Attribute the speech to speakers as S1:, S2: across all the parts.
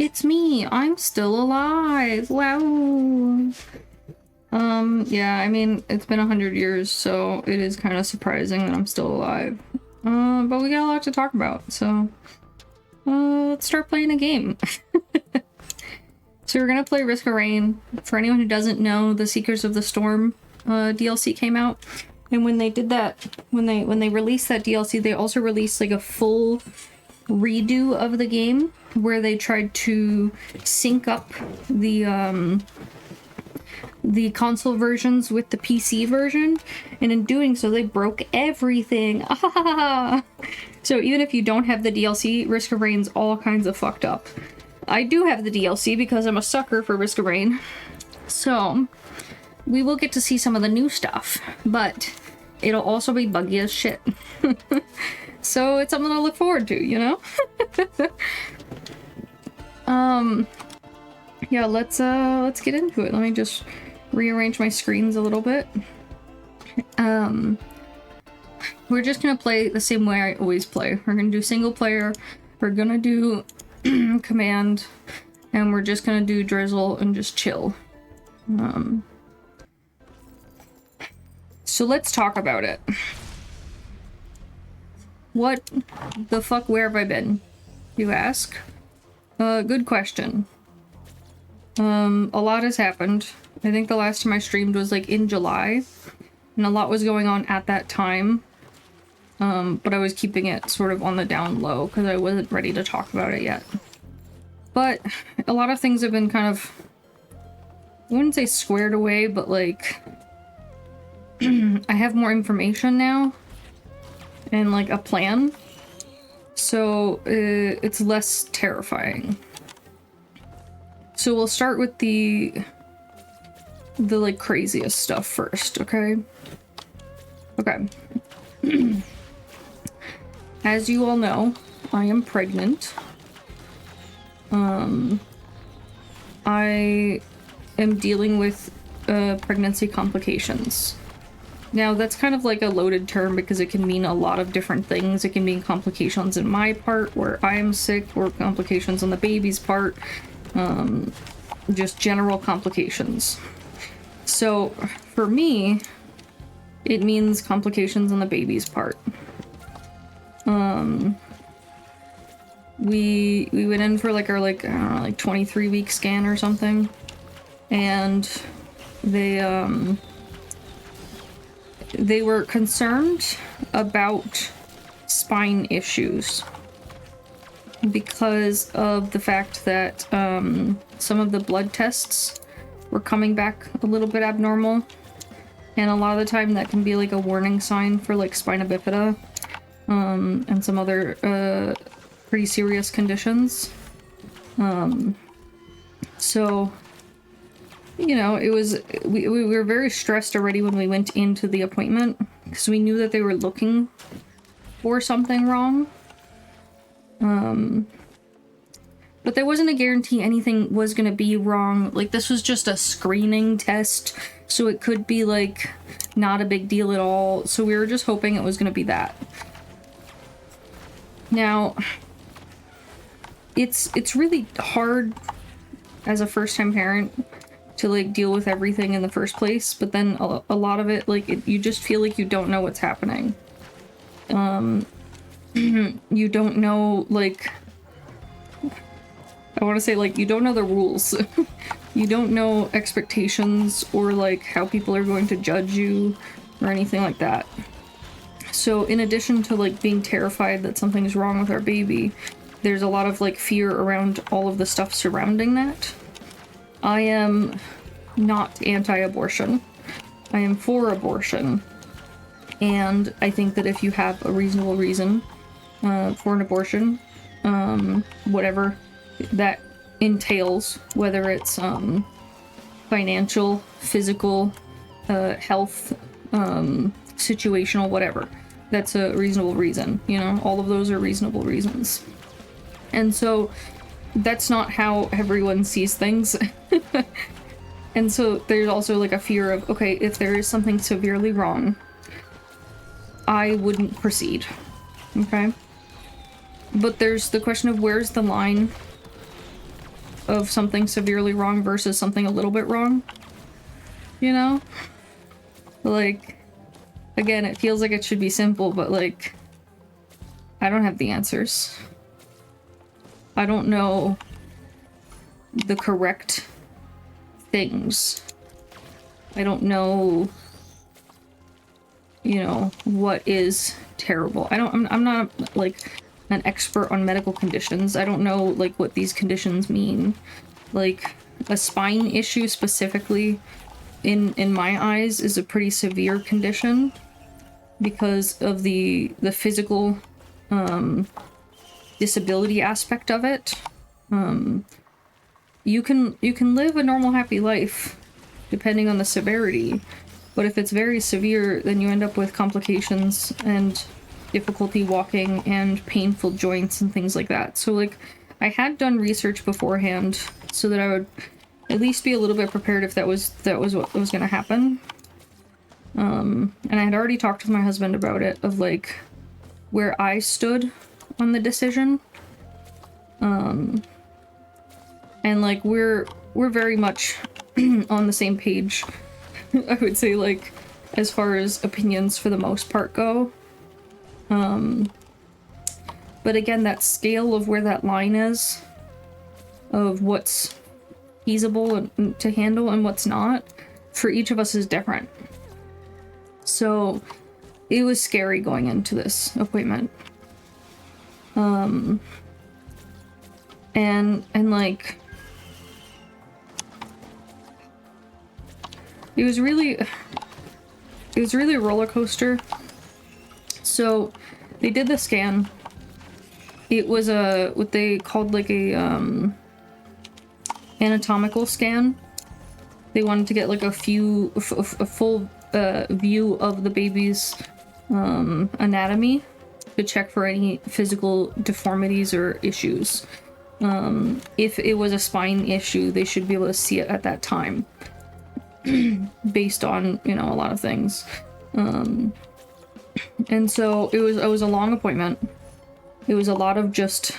S1: it's me. I'm still alive. Wow. Yeah, I mean, it's been 100 years, so it is kind of surprising that I'm still alive. But we got a lot to talk about, so let's start playing a game. So we're gonna play Risk of Rain. For anyone who doesn't know, the Seekers of the Storm DLC came out, and when they did that, when they released that DLC, they also released like a full redo of the game where they tried to sync up the console versions with the PC version, and in doing so they broke everything. So even if you don't have the DLC, Risk of Rain's all kinds of fucked up. I do have the DLC because I'm a sucker for Risk of Rain, so we will get to see some of the new stuff, but it'll also be buggy as shit. So it's something to look forward to, you know? Yeah, let's get into it. Let me just rearrange my screens a little bit. We're just gonna play the same way I always play. We're gonna do single player, we're gonna do command, and we're just gonna do drizzle and just chill. So let's talk about it. What the fuck, where have I been, you ask? Good question. A lot has happened. I think the last time I streamed was like in July, and a lot was going on at that time. But I was keeping it sort of on the down low because I wasn't ready to talk about it yet. But a lot of things have been kind of, I wouldn't say squared away, but like I have more information now and like a plan, so it's less terrifying. So we'll start with the like craziest stuff first, okay? Okay. As you all know, I am pregnant. I am dealing with pregnancy complications. Now, that's kind of like a loaded term because it can mean a lot of different things. It can mean complications in my part where I am sick, or complications on the baby's part. Just general complications. So, for me, it means complications on the baby's part. We went in for like our I don't know, like 23-week scan or something, and they were concerned about spine issues because of the fact that some of the blood tests were coming back a little bit abnormal, and a lot of the time that can be like a warning sign for like spina bifida and some other pretty serious conditions. So, you know, it was, we were very stressed already when we went into the appointment because we knew that they were looking for something wrong. But there wasn't a guarantee anything was gonna be wrong. Like, this was just a screening test, so it could be like not a big deal at all. So we were just hoping it was gonna be that. Now, it's really hard as a first-time parent to like deal with everything in the first place, but then a lot of it, like, you just feel like you don't know what's happening. You don't know, like, I want to say, like, you don't know the rules. You don't know expectations or like how people are going to judge you or anything like that. So in addition to like being terrified that something's wrong with our baby, there's a lot of like fear around all of the stuff surrounding that. I am not anti-abortion. I am for abortion. And I think that if you have a reasonable reason for an abortion, whatever that entails, whether it's financial, physical, health, situational, whatever, that's a reasonable reason, you know? All of those are reasonable reasons. And so that's not how everyone sees things. And so there's also like a fear of, okay, if there is something severely wrong, I wouldn't proceed, okay? But there's the question of where's the line of something severely wrong versus something a little bit wrong. You know? Like, again, it feels like it should be simple, but like, I don't have the answers. I don't know the correct things. I don't know, you know, what is terrible. I'm not like an expert on medical conditions. I don't know like what these conditions mean. Like a spine issue specifically in my eyes is a pretty severe condition because of the physical disability aspect of it. You can live a normal happy life depending on the severity, but if it's very severe, then you end up with complications and difficulty walking and painful joints and things like that. So like, I had done research beforehand so that I would at least be a little bit prepared if that was what was going to happen. And I had already talked with my husband about it, of like where I stood on the decision. And like we're very much on the same page. I would say, like, as far as opinions for the most part go. But again, that scale of where that line is of what's feasible to handle and what's not for each of us is different. So it was scary going into this appointment. And like, it was really a roller coaster. So they did the scan. It was what they called like a anatomical scan. They wanted to get like a full view of the baby's anatomy to check for any physical deformities or issues. If it was a spine issue, they should be able to see it at that time, based on, you know, a lot of things. And so it was a long appointment. It was a lot of just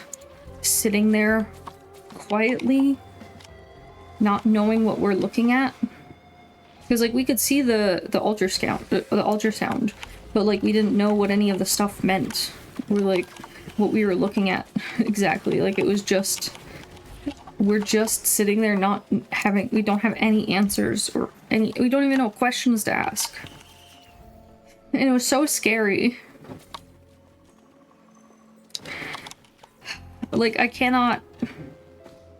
S1: sitting there quietly, not knowing what we're looking at. Because like we could see the ultrasound, but like we didn't know what any of the stuff meant, or like what we were looking at exactly. Like it was just, we're just sitting there we don't have any answers or we don't even know questions to ask. And it was so scary. Like, I cannot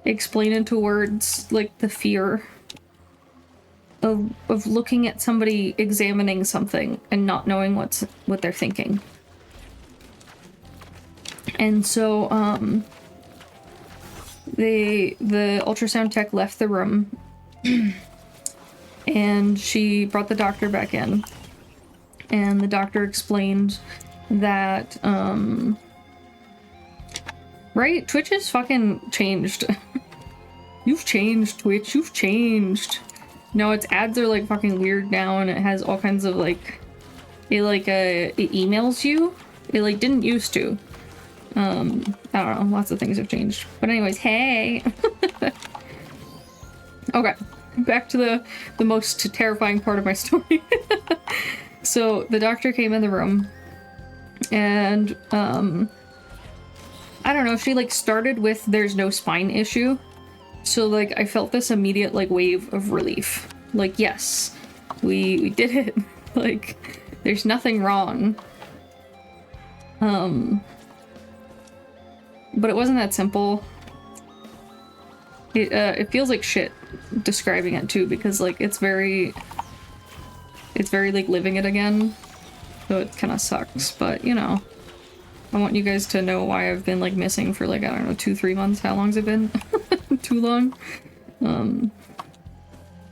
S1: explain into words, like, the fear of looking at somebody examining something and not knowing what they're thinking. And so, the ultrasound tech left the room, and she brought the doctor back in. And the doctor explained that, right? Twitch has fucking changed. You've changed, Twitch. You've changed. No, its ads are like fucking weird now, and it has all kinds of like, it emails you. It like didn't used to. I don't know. Lots of things have changed. But anyways, hey. Okay, back to the most terrifying part of my story. So the doctor came in the room, and I don't know, she like started with there's no spine issue. So like I felt this immediate like wave of relief. Like, yes, we did it. Like, there's nothing wrong. But it wasn't that simple. It feels like shit describing it too, because like it's very like living it again. So it kind of sucks, but you know, I want you guys to know why I've been like missing for like, I don't know, 2-3 months. How long's it been? Too long.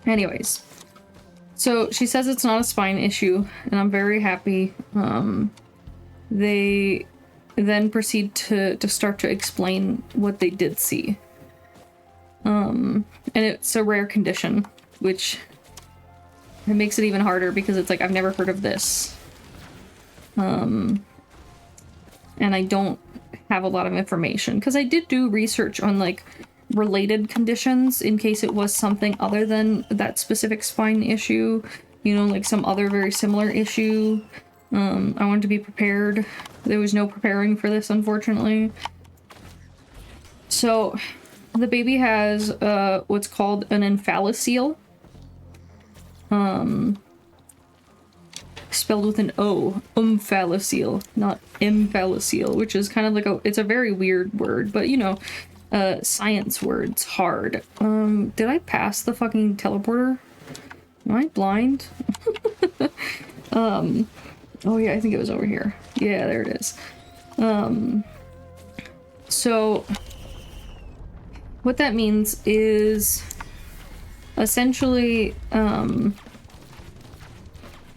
S1: Anyways, so she says it's not a spine issue, and I'm very happy. They then proceed to start to explain what they did see. And it's a rare condition, which it makes it even harder because it's like, I've never heard of this. And I don't have a lot of information, because I did do research on like related conditions in case it was something other than that specific spine issue, you know, like some other very similar issue. I wanted to be prepared. There was no preparing for this, unfortunately. So the baby has what's called an omphalocele. Spelled with an O, omphalocele, not omphalocele, which is kind of like it's a very weird word, but you know, science words hard. Did I pass the fucking teleporter? Am I blind? Oh yeah, I think it was over here. Yeah, there it is. So what that means is essentially,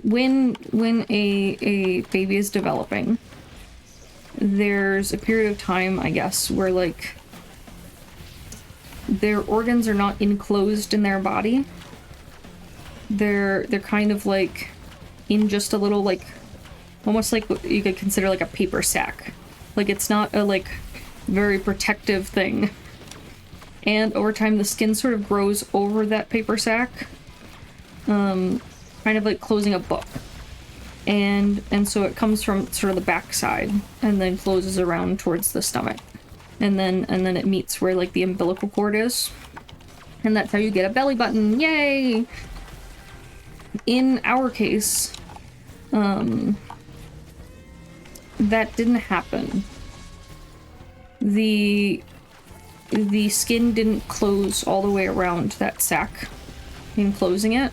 S1: when a baby is developing, there's a period of time, I guess, where like their organs are not enclosed in their body. They're kind of like in just a little, like, almost like what you could consider like a paper sack. Like, it's not a like very protective thing. And over time the skin sort of grows over that paper sack. Kind of like closing a book. And so it comes from sort of the back side and then closes around towards the stomach. And then it meets where like the umbilical cord is. And that's how you get a belly button. Yay! In our case, that didn't happen. The skin didn't close all the way around that sac in closing it.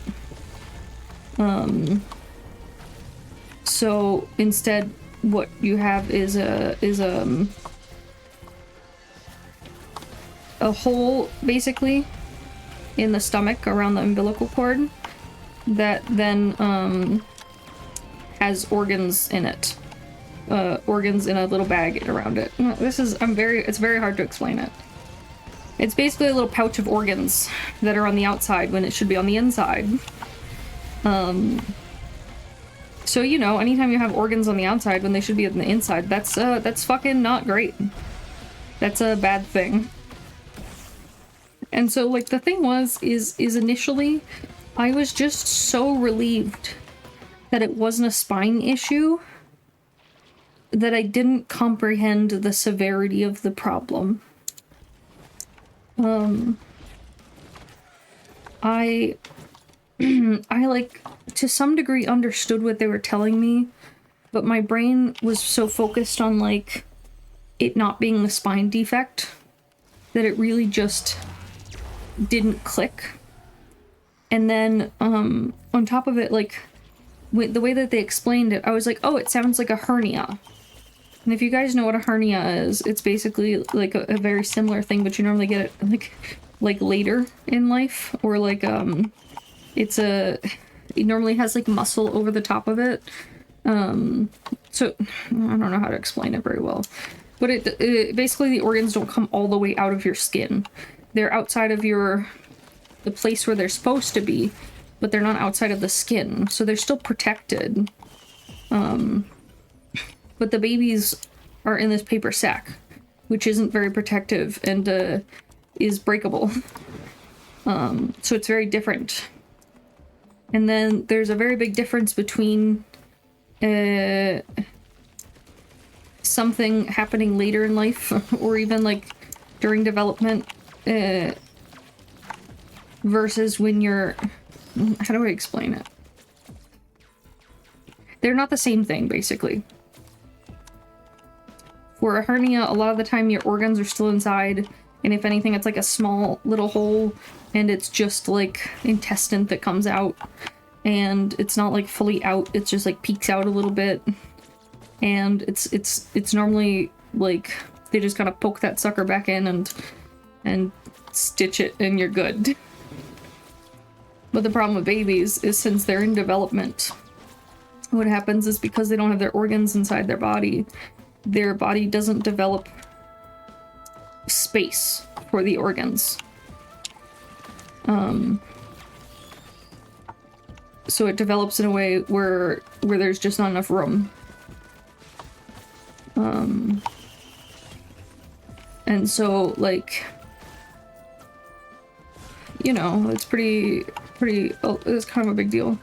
S1: So instead what you have is a hole basically in the stomach around the umbilical cord that then has organs in it. Organs in a little bag around it. It's very hard to explain it. It's basically a little pouch of organs that are on the outside when it should be on the inside. So, you know, anytime you have organs on the outside when they should be on the inside, that's fucking not great. That's a bad thing. And so, like, the thing is initially, I was just so relieved that it wasn't a spine issue that I didn't comprehend the severity of the problem. I like, to some degree, understood what they were telling me, but my brain was so focused on, like, it not being a spine defect that it really just didn't click. And then, on top of it, like, with the way that they explained it, I was like, oh, it sounds like a hernia. And if you guys know what a hernia is, it's basically like a very similar thing, but you normally get it like later in life, or like it normally has like muscle over the top of it. So I don't know how to explain it very well, but it basically, the organs don't come all the way out of your skin. They're outside of the place where they're supposed to be, but they're not outside of the skin, so they're still protected. But the babies are in this paper sack, which isn't very protective and is breakable. So it's very different. And then there's a very big difference between something happening later in life or even like during development versus when you're... How do I explain it? They're not the same thing, basically. For a hernia, a lot of the time your organs are still inside, and if anything, it's like a small little hole, and it's just like intestine that comes out, and it's not like fully out, it's just like peeks out a little bit, and it's normally like they just kind of poke that sucker back in and stitch it, and you're good. But the problem with babies is, since they're in development, what happens is, because they don't have their organs inside their body doesn't develop space for the organs. So it develops in a way where there's just not enough room. And so, like, you know, it's it's kind of a big deal.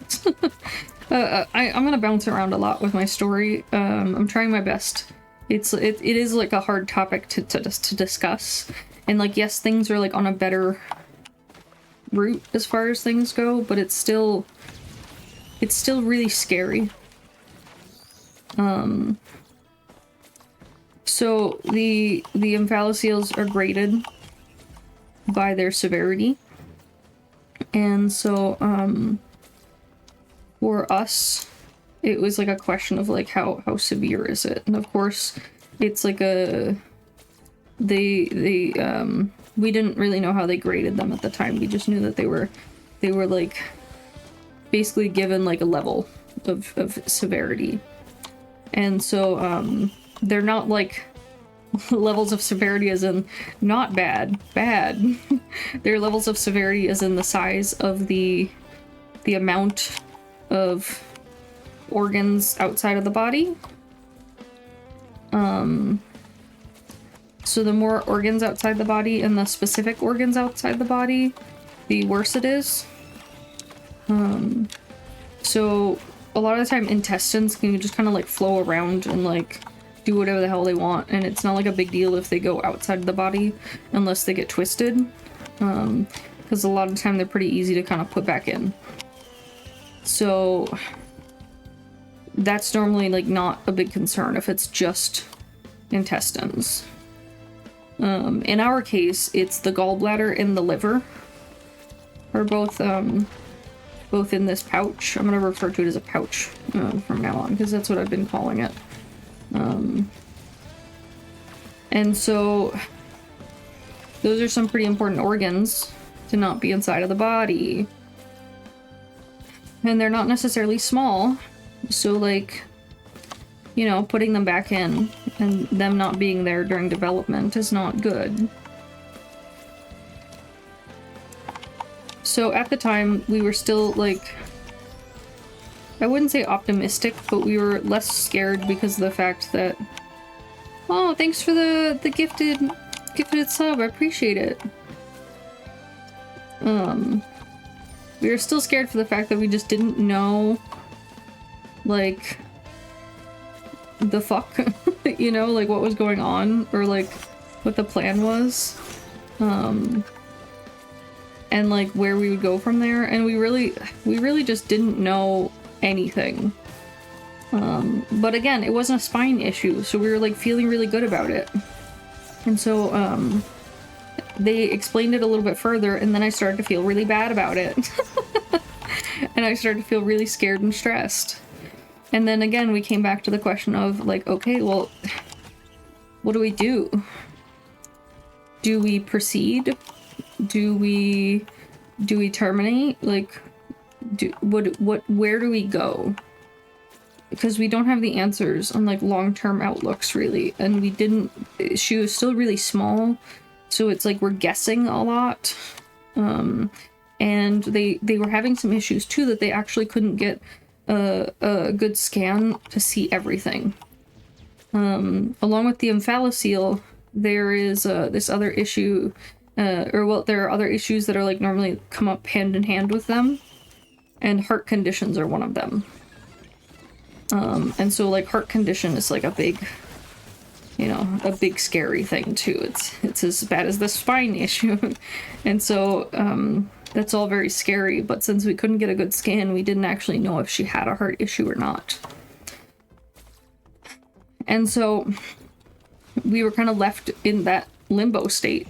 S1: I'm gonna bounce around a lot with my story. I'm trying my best. It is like a hard topic to discuss, and like, yes, things are like on a better route as far as things go, but it's still really scary. So the Omphaloseals are graded by their severity, and so for us, it was like a question of like how severe is it, and of course, it's like we didn't really know how they graded them at the time. We just knew that they were like basically given like a level of severity, and so they're not like levels of severity as in not bad. They're levels of severity as in the size of the amount of organs outside of the body. So the more organs outside the body and the specific organs outside the body, the worse it is. So a lot of the time intestines can just kind of like flow around and like do whatever the hell they want, and it's not like a big deal if they go outside of the body unless they get twisted, because a lot of the time they're pretty easy to kind of put back in. So that's normally like not a big concern if it's just intestines. In our case, it's the gallbladder and the liver are both in this pouch. I'm gonna refer to it as a pouch from now on, because that's what I've been calling it. And so those are some pretty important organs to not be inside of the body. And they're not necessarily small, so like, you know, putting them back in and them not being there during development is not good. So at the time, we were still like, I wouldn't say optimistic, but we were less scared because of the fact that, oh, thanks for the gifted sub, I appreciate it. We were still scared for the fact that we just didn't know, like, the fuck, you know, like what was going on, or like what the plan was, and like where we would go from there, and we really just didn't know anything. But again, it wasn't a spine issue, so we were like feeling really good about it. And so they explained it a little bit further, and then I started to feel really bad about it. And I started to feel really scared and stressed. And then again, we came back to the question of like, okay, well, what do we do? Do we proceed? Do we terminate? Like, where do we go? Because we don't have the answers on like long-term outlooks really, and she was still really small, so it's like we're guessing a lot. And they were having some issues too, that they actually couldn't get a good scan to see everything. Along with the Omphaloseal, there is this other issue, there are other issues that are like normally come up hand in hand with them, and heart conditions are one of them. And so like heart condition is like a big, you know, a big scary thing too. It's as bad as the spine issue. And so that's all very scary, but since we couldn't get a good scan, we didn't actually know if she had a heart issue or not. And so we were kind of left in that limbo state.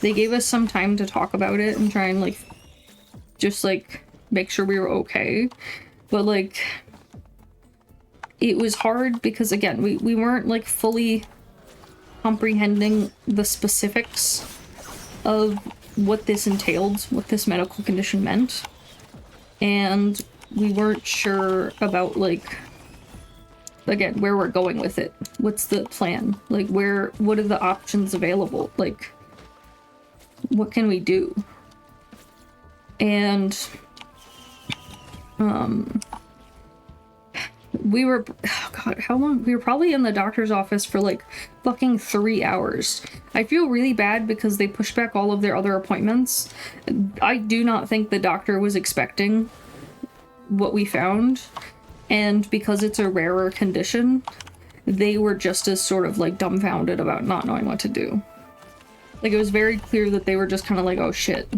S1: They gave us some time to talk about it and try and like just like make sure we were okay, but like it was hard because again, we weren't like fully comprehending the specifics of what this entailed, what this medical condition meant, and we weren't sure about like, again, where we're going with it. What's the plan? Like what are the options available? Like, what can we do? And we were, oh God, how long? We were probably in the doctor's office for like fucking 3 hours. I feel really bad because they pushed back all of their other appointments. I do not think the doctor was expecting what we found. And because it's a rarer condition, they were just as sort of like dumbfounded about not knowing what to do. Like, it was very clear that they were just kind of like, oh shit.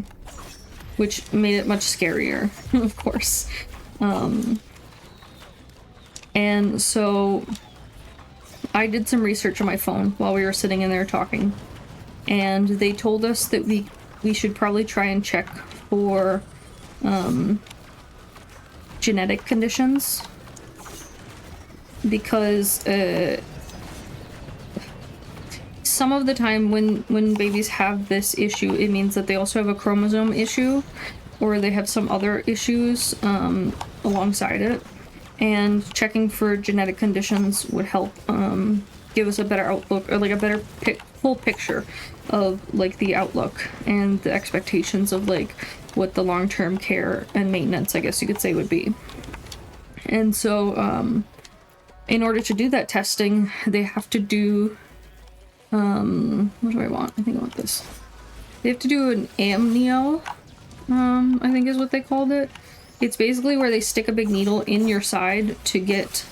S1: Which made it much scarier, of course. And so I did some research on my phone while we were sitting in there talking. And they told us that we should probably try and check for genetic conditions. Because some of the time when babies have this issue, it means that they also have a chromosome issue, or they have some other issues alongside it. And checking for genetic conditions would help give us a better outlook, or like a better full picture of like the outlook and the expectations of like what the long-term care and maintenance, I guess you could say, would be. And so in order to do that testing, they have to do what do I want? I think I want this. They have to do an amnio, I think is what they called it. It's basically where they stick a big needle in your side to get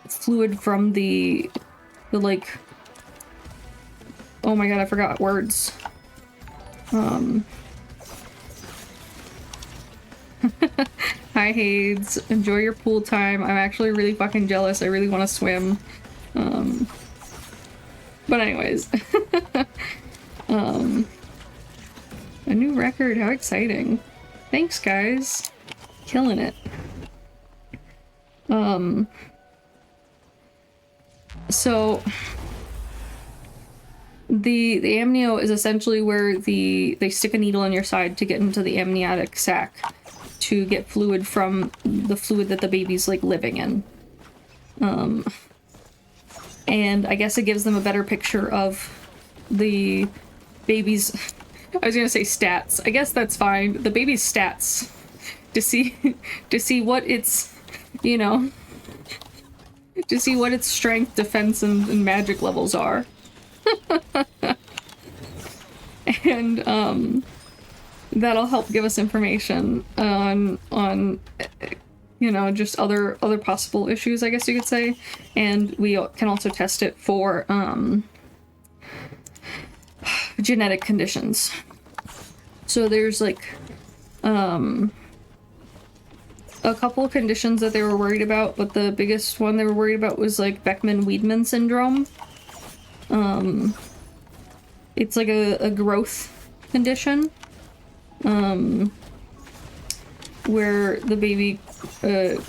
S1: fluid from the like, oh my god, I forgot words. Hi Hades, enjoy your pool time. I'm actually really fucking jealous. I really want to swim. But anyways. A new record, how exciting. Thanks guys. Killing it. So the amnio is essentially where they stick a needle in your side to get into the amniotic sac to get fluid from the fluid that the baby's like living in. And I guess it gives them a better picture of the baby's, I was gonna say stats. I guess that's fine. The baby's stats to see what its, you know, to see what its strength, defense, and magic levels are. And that'll help give us information on you know, just other possible issues, I guess you could say. And we can also test it for genetic conditions. So there's like a couple of conditions that they were worried about, but the biggest one they were worried about was like Beckman-Wiedemann syndrome. It's like a growth condition where the baby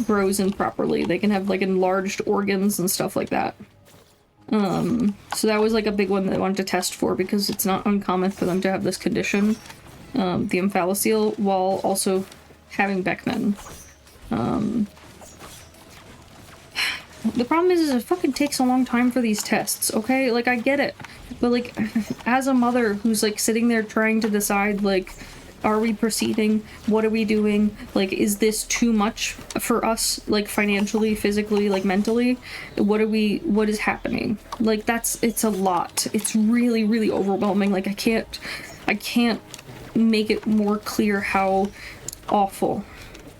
S1: grows improperly. They can have like enlarged organs and stuff like that. So that was like a big one that I wanted to test for because it's not uncommon for them to have this condition, the omphalocele, while also having Beckman. The problem is it fucking takes a long time for these tests, okay? Like, I get it. But, like, as a mother who's, like, sitting there trying to decide, like, are we proceeding? What are we doing? Like, is this too much for us, like, financially, physically, like, mentally? What is happening? Like, it's a lot. It's really, really overwhelming. Like, I can't make it more clear how awful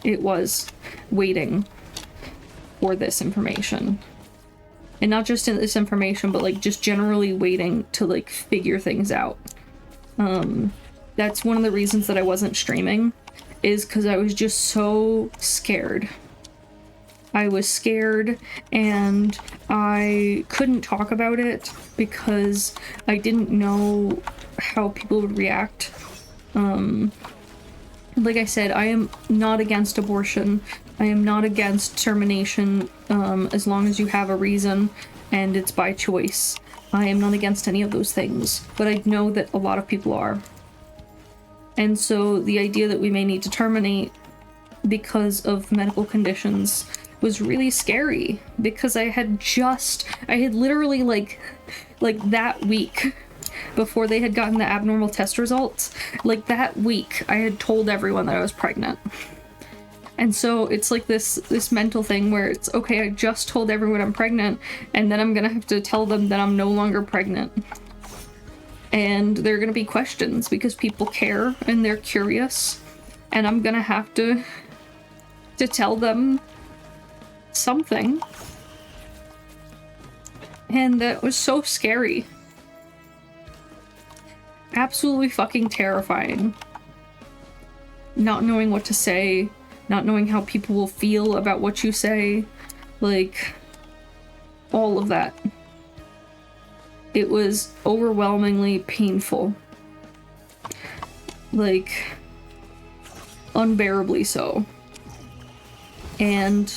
S1: it was waiting for this information. And not just in this information, but like just generally waiting to like figure things out. That's one of the reasons that I wasn't streaming, is because I was just so scared. I was scared and I couldn't talk about it because I didn't know how people would react. Like I said, I am not against abortion. I am not against termination, as long as you have a reason and it's by choice. I am not against any of those things, but I know that a lot of people are. And so the idea that we may need to terminate because of medical conditions was really scary, because I had literally like that week before they had gotten the abnormal test results, like that week I had told everyone that I was pregnant. And so it's like this mental thing where it's, okay, I just told everyone I'm pregnant, and then I'm gonna have to tell them that I'm no longer pregnant. And there are gonna be questions because people care and they're curious, and I'm gonna have to tell them something. And that was so scary. Absolutely fucking terrifying. Not knowing what to say, not knowing how people will feel about what you say, like, all of that. It was overwhelmingly painful. Like, unbearably so. And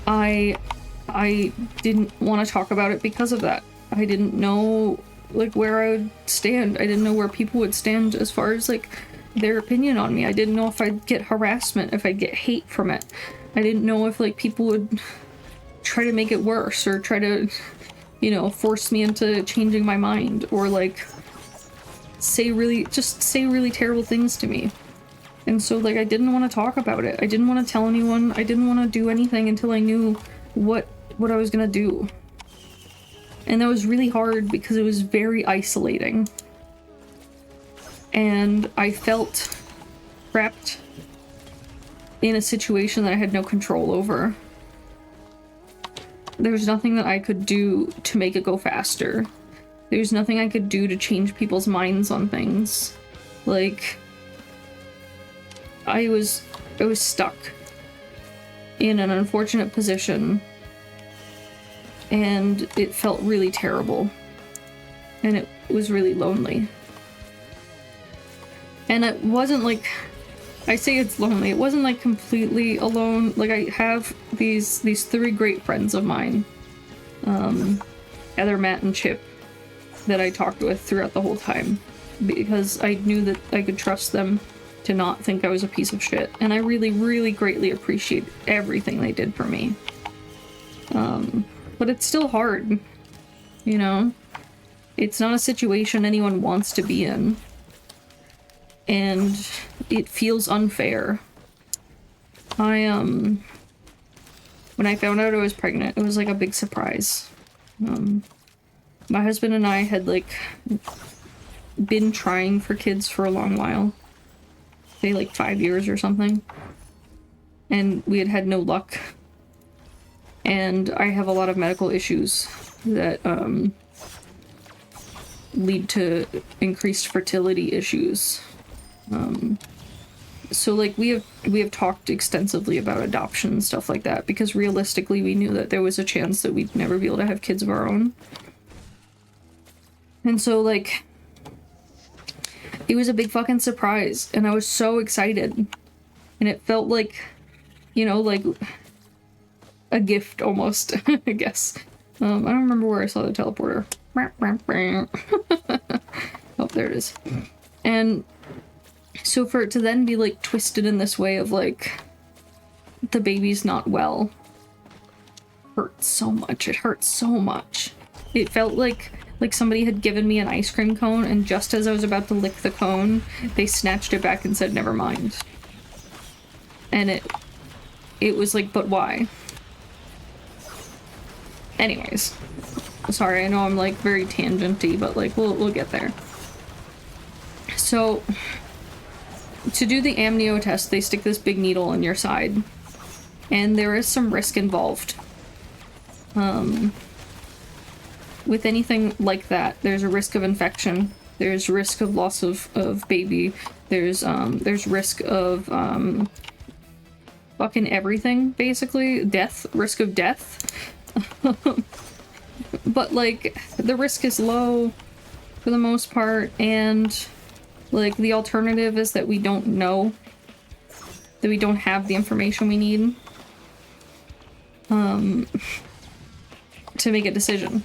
S1: I didn't want to talk about it because of that. I didn't know, like, where I would stand. I didn't know where people would stand as far as, like, their opinion on me. I didn't know if I'd get harassment, if I'd get hate from it. I didn't know if, like, people would try to make it worse or try to, you know, force me into changing my mind or, like, say really terrible things to me. And so, like, I didn't want to talk about it. I didn't want to tell anyone. I didn't want to do anything until I knew what I was gonna do. And that was really hard because it was very isolating. And I felt trapped in a situation that I had no control over. There was nothing that I could do to make it go faster. There's nothing I could do to change people's minds on things. Like, I was stuck in an unfortunate position, and it felt really terrible, and it was really lonely. And it wasn't like, I say it's lonely, it wasn't like completely alone. Like, I have these three great friends of mine, Heather, Matt, and Chip, that I talked with throughout the whole time, because I knew that I could trust them to not think I was a piece of shit. And I really, really greatly appreciate everything they did for me. But it's still hard, you know? It's not a situation anyone wants to be in. And it feels unfair. When I found out I was pregnant, it was like a big surprise. My husband and I had, like, been trying for kids for a long while. Say like 5 years or something. And we had no luck. And I have a lot of medical issues that lead to increased fertility issues. So like we have talked extensively about adoption and stuff like that, because realistically we knew that there was a chance that we'd never be able to have kids of our own. And so, like, it was a big fucking surprise, and I was so excited. And it felt like, you know, like a gift almost, I guess. I don't remember where I saw the teleporter. Oh, there it is. And so for it to then be, like, twisted in this way of, like, the baby's not well, hurt so much. It hurt so much. It felt like somebody had given me an ice cream cone, and just as I was about to lick the cone, they snatched it back and said, never mind. And it was like, but why? Anyways. Sorry, I know I'm, like, very tangenty, but, like, we'll get there. So, to do the amnio test, they stick this big needle in your side. And there is some risk involved. With anything like that, there's a risk of infection. There's risk of loss of baby. There's risk of fucking everything, basically. Death. Risk of death. But, like, the risk is low for the most part, and, like, the alternative is that we don't know. That we don't have the information we need to make a decision.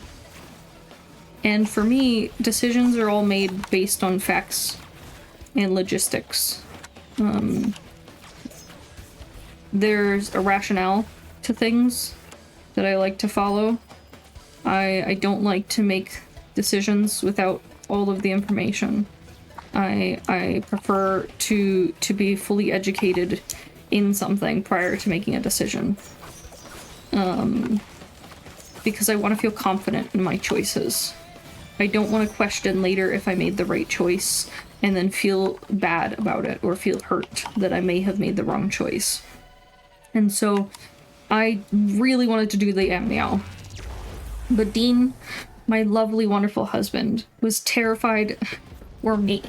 S1: And for me, decisions are all made based on facts and logistics. There's a rationale to things that I like to follow. I don't like to make decisions without all of the information. I prefer to be fully educated in something prior to making a decision. Because I want to feel confident in my choices. I don't want to question later if I made the right choice and then feel bad about it or feel hurt that I may have made the wrong choice. And so I really wanted to do the amnio. But Dean, my lovely, wonderful husband, was terrified for me.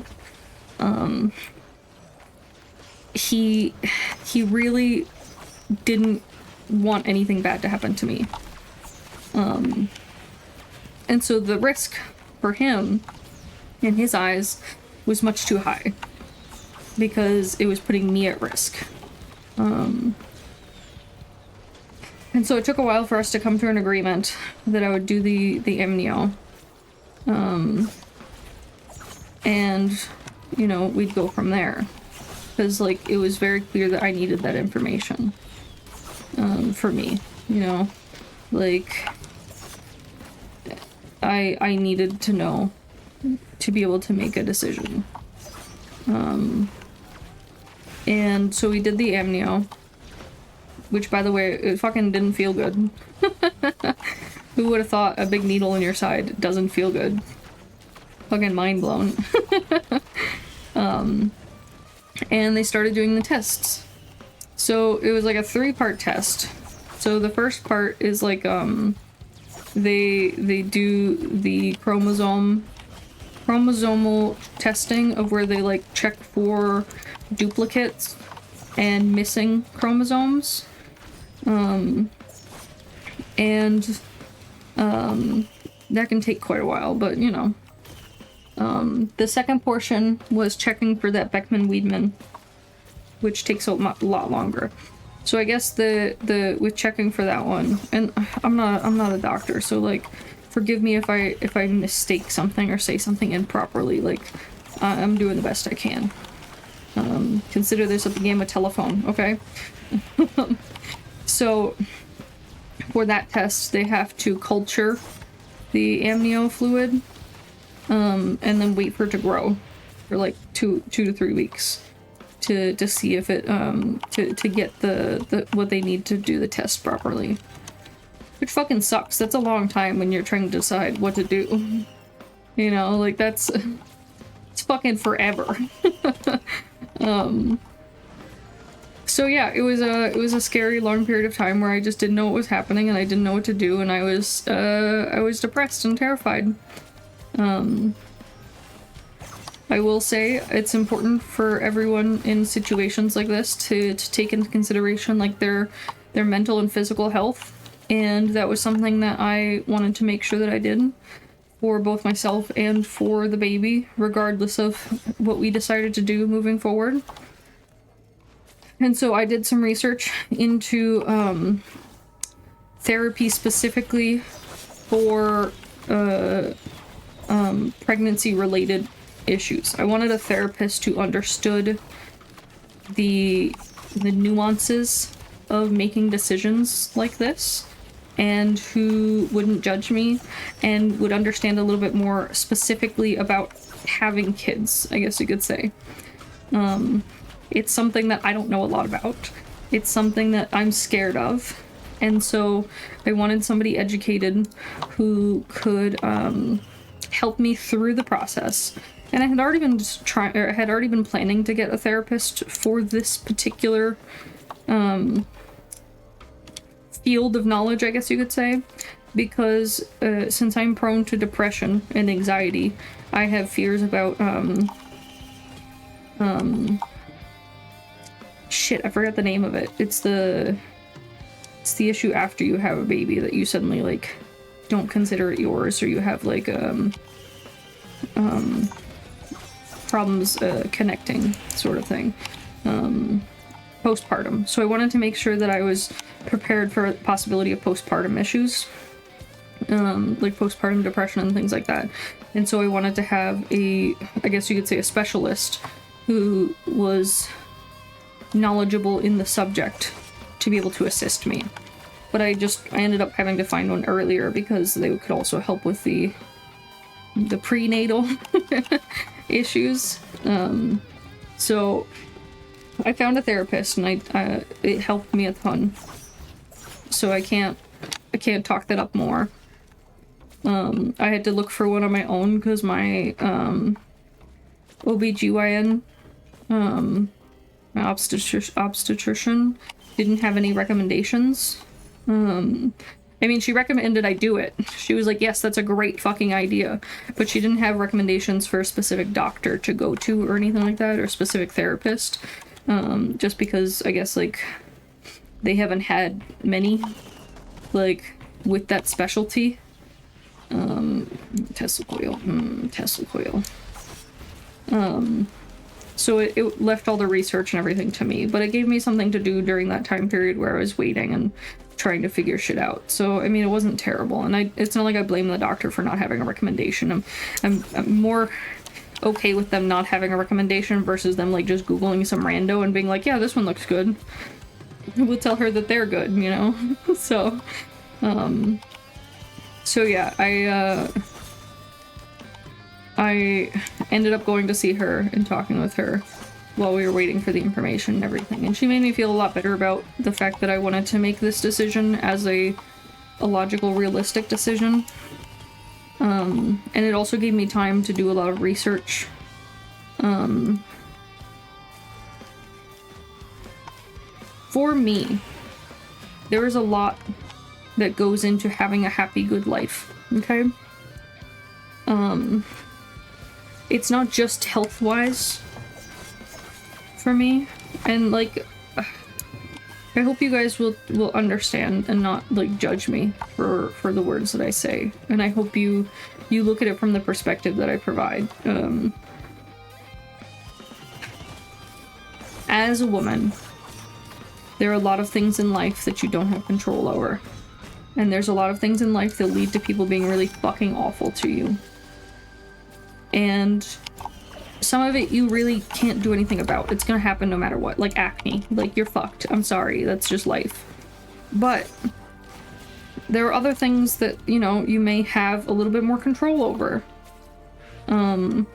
S1: He really didn't want anything bad to happen to me. And so the risk for him, in his eyes, was much too high because it was putting me at risk. And so it took a while for us to come to an agreement that I would do the amnio. And, you know, we'd go from there. Because, like, it was very clear that I needed that information. For me, you know? Like, I needed to know to be able to make a decision. And so we did the amnio. Which, by the way, it fucking didn't feel good. Who would have thought a big needle in your side doesn't feel good? Fucking mind blown. And they started doing the tests. So it was like a 3-part test. So the first part is like, they do the chromosomal testing of where they like check for duplicates and missing chromosomes. That can take quite a while, but you know. The second portion was checking for that Beckman-Wiedemann, which takes a lot longer. So I guess with checking for that one, and I'm not a doctor, so like, forgive me if I mistake something or say something improperly. Like, I'm doing the best I can. Consider this a game of telephone, okay? So for that test, they have to culture the amnio fluid, and then wait for it to grow for like 2 to 3 weeks to see if it to get the what they need to do the test properly. Which fucking sucks. That's a long time when you're trying to decide what to do. You know, like it's fucking forever. So yeah, it was a scary long period of time where I just didn't know what was happening and I didn't know what to do, and I was depressed and terrified. I will say it's important for everyone in situations like this to take into consideration like their mental and physical health, and that was something that I wanted to make sure that I did for both myself and for the baby, regardless of what we decided to do moving forward. And so I did some research into therapy specifically for pregnancy-related issues. I wanted a therapist who understood the nuances of making decisions like this, and who wouldn't judge me and would understand a little bit more specifically about having kids, I guess you could say. It's something that I don't know a lot about. It's something that I'm scared of. And so I wanted somebody educated who could help me through the process. And I had already been planning to get a therapist for this particular field of knowledge, I guess you could say, because since I'm prone to depression and anxiety, I have fears about shit, I forgot the name of it. It's the issue after you have a baby that you suddenly like don't consider it yours, or you have like problems connecting, sort of thing. Postpartum. So I wanted to make sure that I was prepared for the possibility of postpartum issues, like postpartum depression and things like that. And so I wanted to have I guess you could say a specialist who was knowledgeable in the subject to be able to assist me. But I ended up having to find one earlier because they could also help with the prenatal issues. So I found a therapist, and it helped me a ton. So I can't talk that up more. I had to look for one on my own because my OBGYN, my obstetrician didn't have any recommendations. I mean, she recommended I do it. She was like, yes, that's a great fucking idea. But she didn't have recommendations for a specific doctor to go to or anything like that, or specific therapist. Just because, I guess, like, they haven't had many, like, with that specialty. Tesla coil. Tesla coil. So it left all the research and everything to me, but it gave me something to do during that time period where I was waiting and trying to figure shit out. So I mean, it wasn't terrible, and it's not like I blame the doctor for not having a recommendation. I'm more okay with them not having a recommendation versus them like just googling some rando and being like, yeah, this one looks good. We'll tell her that they're good, you know. So yeah, I ended up going to see her and talking with her while we were waiting for the information and everything. And she made me feel a lot better about the fact that I wanted to make this decision as a logical, realistic decision. And it also gave me time to do a lot of research. For me, there is a lot that goes into having a happy, good life, okay? It's not just health-wise for me, and like, I hope you guys will understand and not like judge me for the words that I say, and I hope you look at it from the perspective that I provide. As a woman, there are a lot of things in life that you don't have control over, and there's a lot of things in life that lead to people being really fucking awful to you. And some of it you really can't do anything about. It's gonna happen no matter what. Like acne. Like, you're fucked. I'm sorry. That's just life. But there are other things that, you know, you may have a little bit more control over. And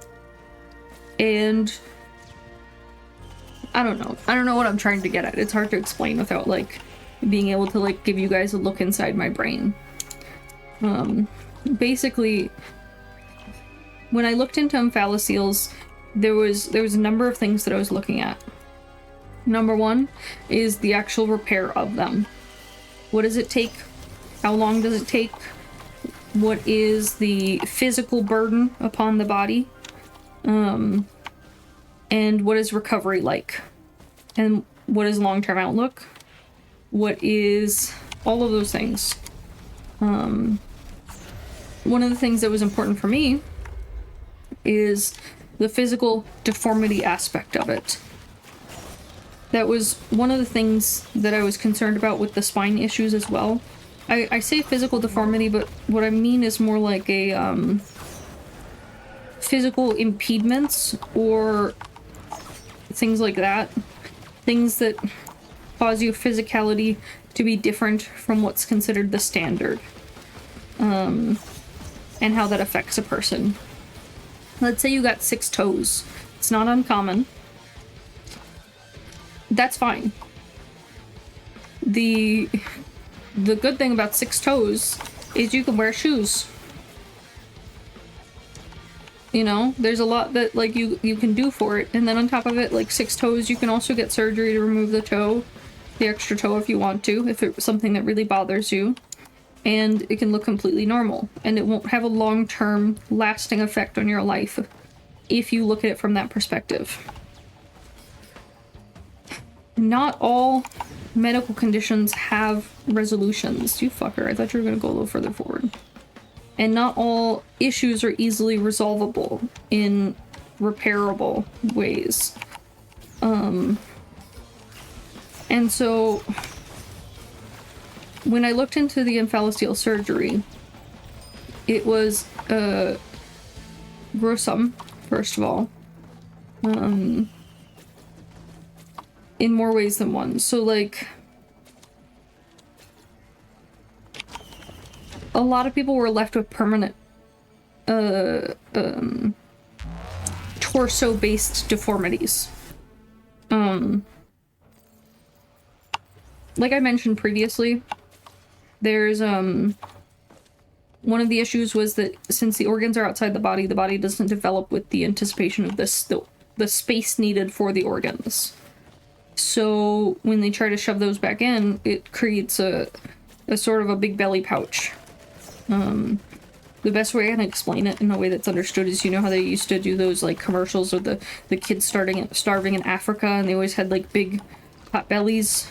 S1: I don't know. I don't know what I'm trying to get at. It's hard to explain without, like, being able to, like, give you guys a look inside my brain. Basically, when I looked into omphalocele, there was a number of things that I was looking at. Number one is the actual repair of them. What does it take? How long does it take? What is the physical burden upon the body? And what is recovery like? And what is long-term outlook? What is all of those things? One of the things that was important for me is the physical deformity aspect of it. That was one of the things that I was concerned about with the spine issues as well. I say physical deformity, but what I mean is more like a physical impediments or things like that. Things that cause your physicality to be different from what's considered the standard. And how that affects a person. Let's say you got 6 toes. It's not uncommon. That's fine. The good thing about 6 toes is you can wear shoes. You know, there's a lot that like you can do for it, and then on top of it, like 6 toes, you can also get surgery to remove the toe, the extra toe if you want to, if it's something that really bothers you. And it can look completely normal, and it won't have a long-term lasting effect on your life if you look at it from that perspective. Not all medical conditions have resolutions. You fucker, I thought you were gonna go a little further forward. And not all issues are easily resolvable in repairable ways. And so when I looked into the omphalocele surgery, it was gruesome, first of all, in more ways than one. So, like, a lot of people were left with permanent torso-based deformities. like I mentioned previously, there's one of the issues was that since the organs are outside the body doesn't develop with the anticipation of the space needed for the organs. So when they try to shove those back in, it creates a sort of a big belly pouch. The best way I can explain it in a way that's understood is, you know how they used to do those like commercials of the kids starving in Africa, and they always had like big pot bellies.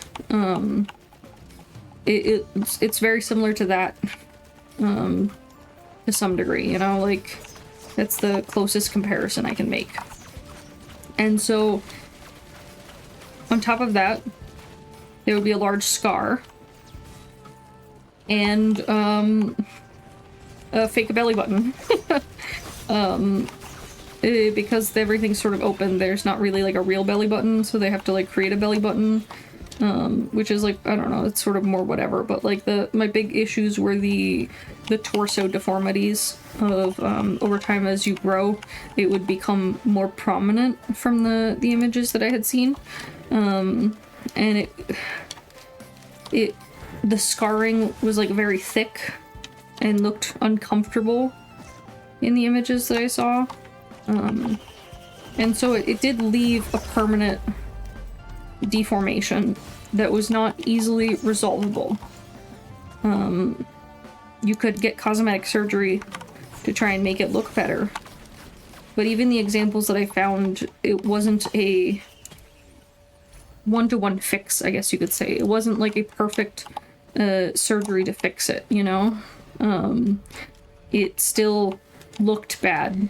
S1: It's very similar to that, to some degree, you know, like that's the closest comparison I can make. And so on top of that, there would be a large scar and a fake belly button. Because everything's sort of open, there's not really like a real belly button, so they have to like create a belly button, which is like, I don't know, it's sort of more whatever, but like my big issues were the torso deformities of over time as you grow, it would become more prominent from the images that I had seen, and the scarring was like very thick and looked uncomfortable in the images that I saw. And so it did leave a permanent deformation that was not easily resolvable. You could get cosmetic surgery to try and make it look better. But even the examples that I found, it wasn't a one-to-one fix, I guess you could say. It wasn't like a perfect surgery to fix it, you know? It still looked bad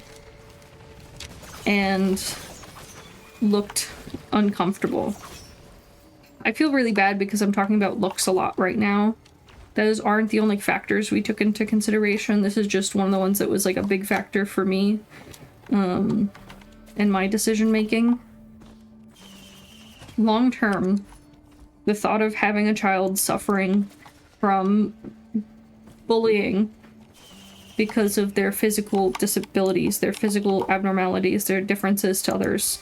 S1: and looked uncomfortable. I feel really bad because I'm talking about looks a lot right now. Those aren't the only factors we took into consideration. This is just one of the ones that was like a big factor for me in my decision making. Long term, the thought of having a child suffering from bullying because of their physical disabilities, their physical abnormalities, their differences to others,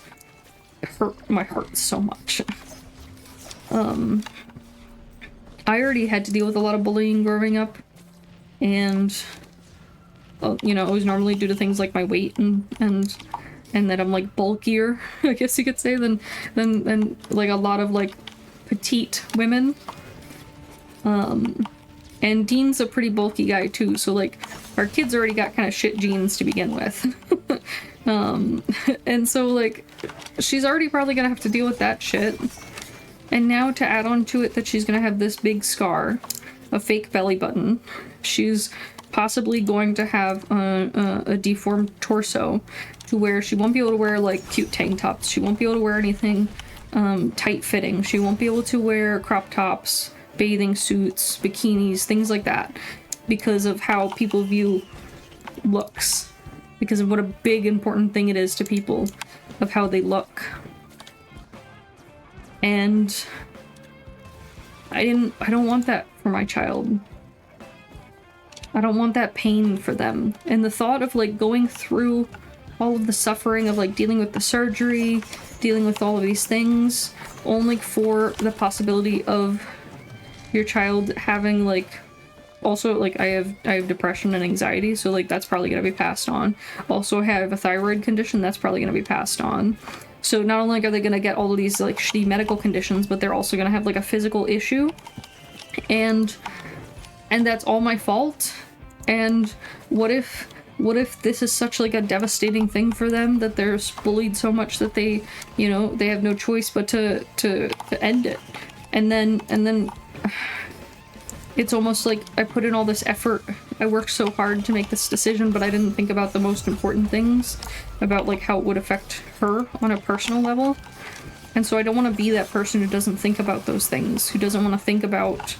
S1: hurt my heart so much. I already had to deal with a lot of bullying growing up, and you know, it was normally due to things like my weight and that I'm like bulkier, I guess you could say, than like a lot of like petite women. And Dean's a pretty bulky guy too, so like our kids already got kind of shit genes to begin with. And so like she's already probably gonna have to deal with that shit. And now to add on to it that she's gonna have this big scar, a fake belly button, she's possibly going to have a deformed torso to where she won't be able to wear like cute tank tops. She won't be able to wear anything tight fitting. She won't be able to wear crop tops, bathing suits, bikinis, things like that, because of how people view looks, because of what a big important thing it is to people of how they look. And I don't want that for my child. I don't want that pain for them. And the thought of like going through all of the suffering of like dealing with the surgery, dealing with all of these things, only for the possibility of your child having like, also like I have depression and anxiety, so like that's probably gonna be passed on. Also I have a thyroid condition that's probably gonna be passed on. So not only are they gonna get all of these like shitty medical conditions, but they're also gonna have like a physical issue. And that's all my fault. And what if this is such like a devastating thing for them that they're bullied so much that they, you know, they have no choice but to end it. And then it's almost like I put in all this effort. I worked so hard to make this decision, but I didn't think about the most important things, about like how it would affect her on a personal level. And so I don't want to be that person who doesn't think about those things, who doesn't want to think about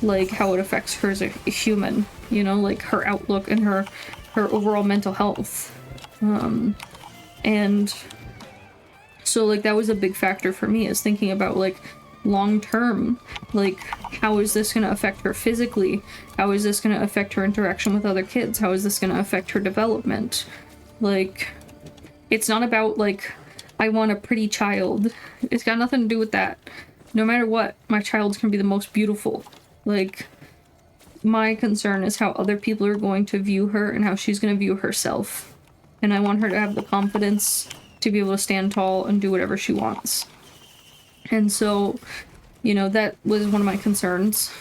S1: like how it affects her as a human, you know, like her outlook and her overall mental health. And so like that was a big factor for me, is thinking about like long term, like how is this going to affect her physically? How is this going to affect her interaction with other kids? How is this going to affect her development? Like, it's not about like I want a pretty child. It's got nothing to do with that. no matter what, my child's gonna be the most beautiful. Like, my concern is how other people are going to view her and how she's gonna view herself. And I want her to have the confidence to be able to stand tall and do whatever she wants. And so, you know, that was one of my concerns.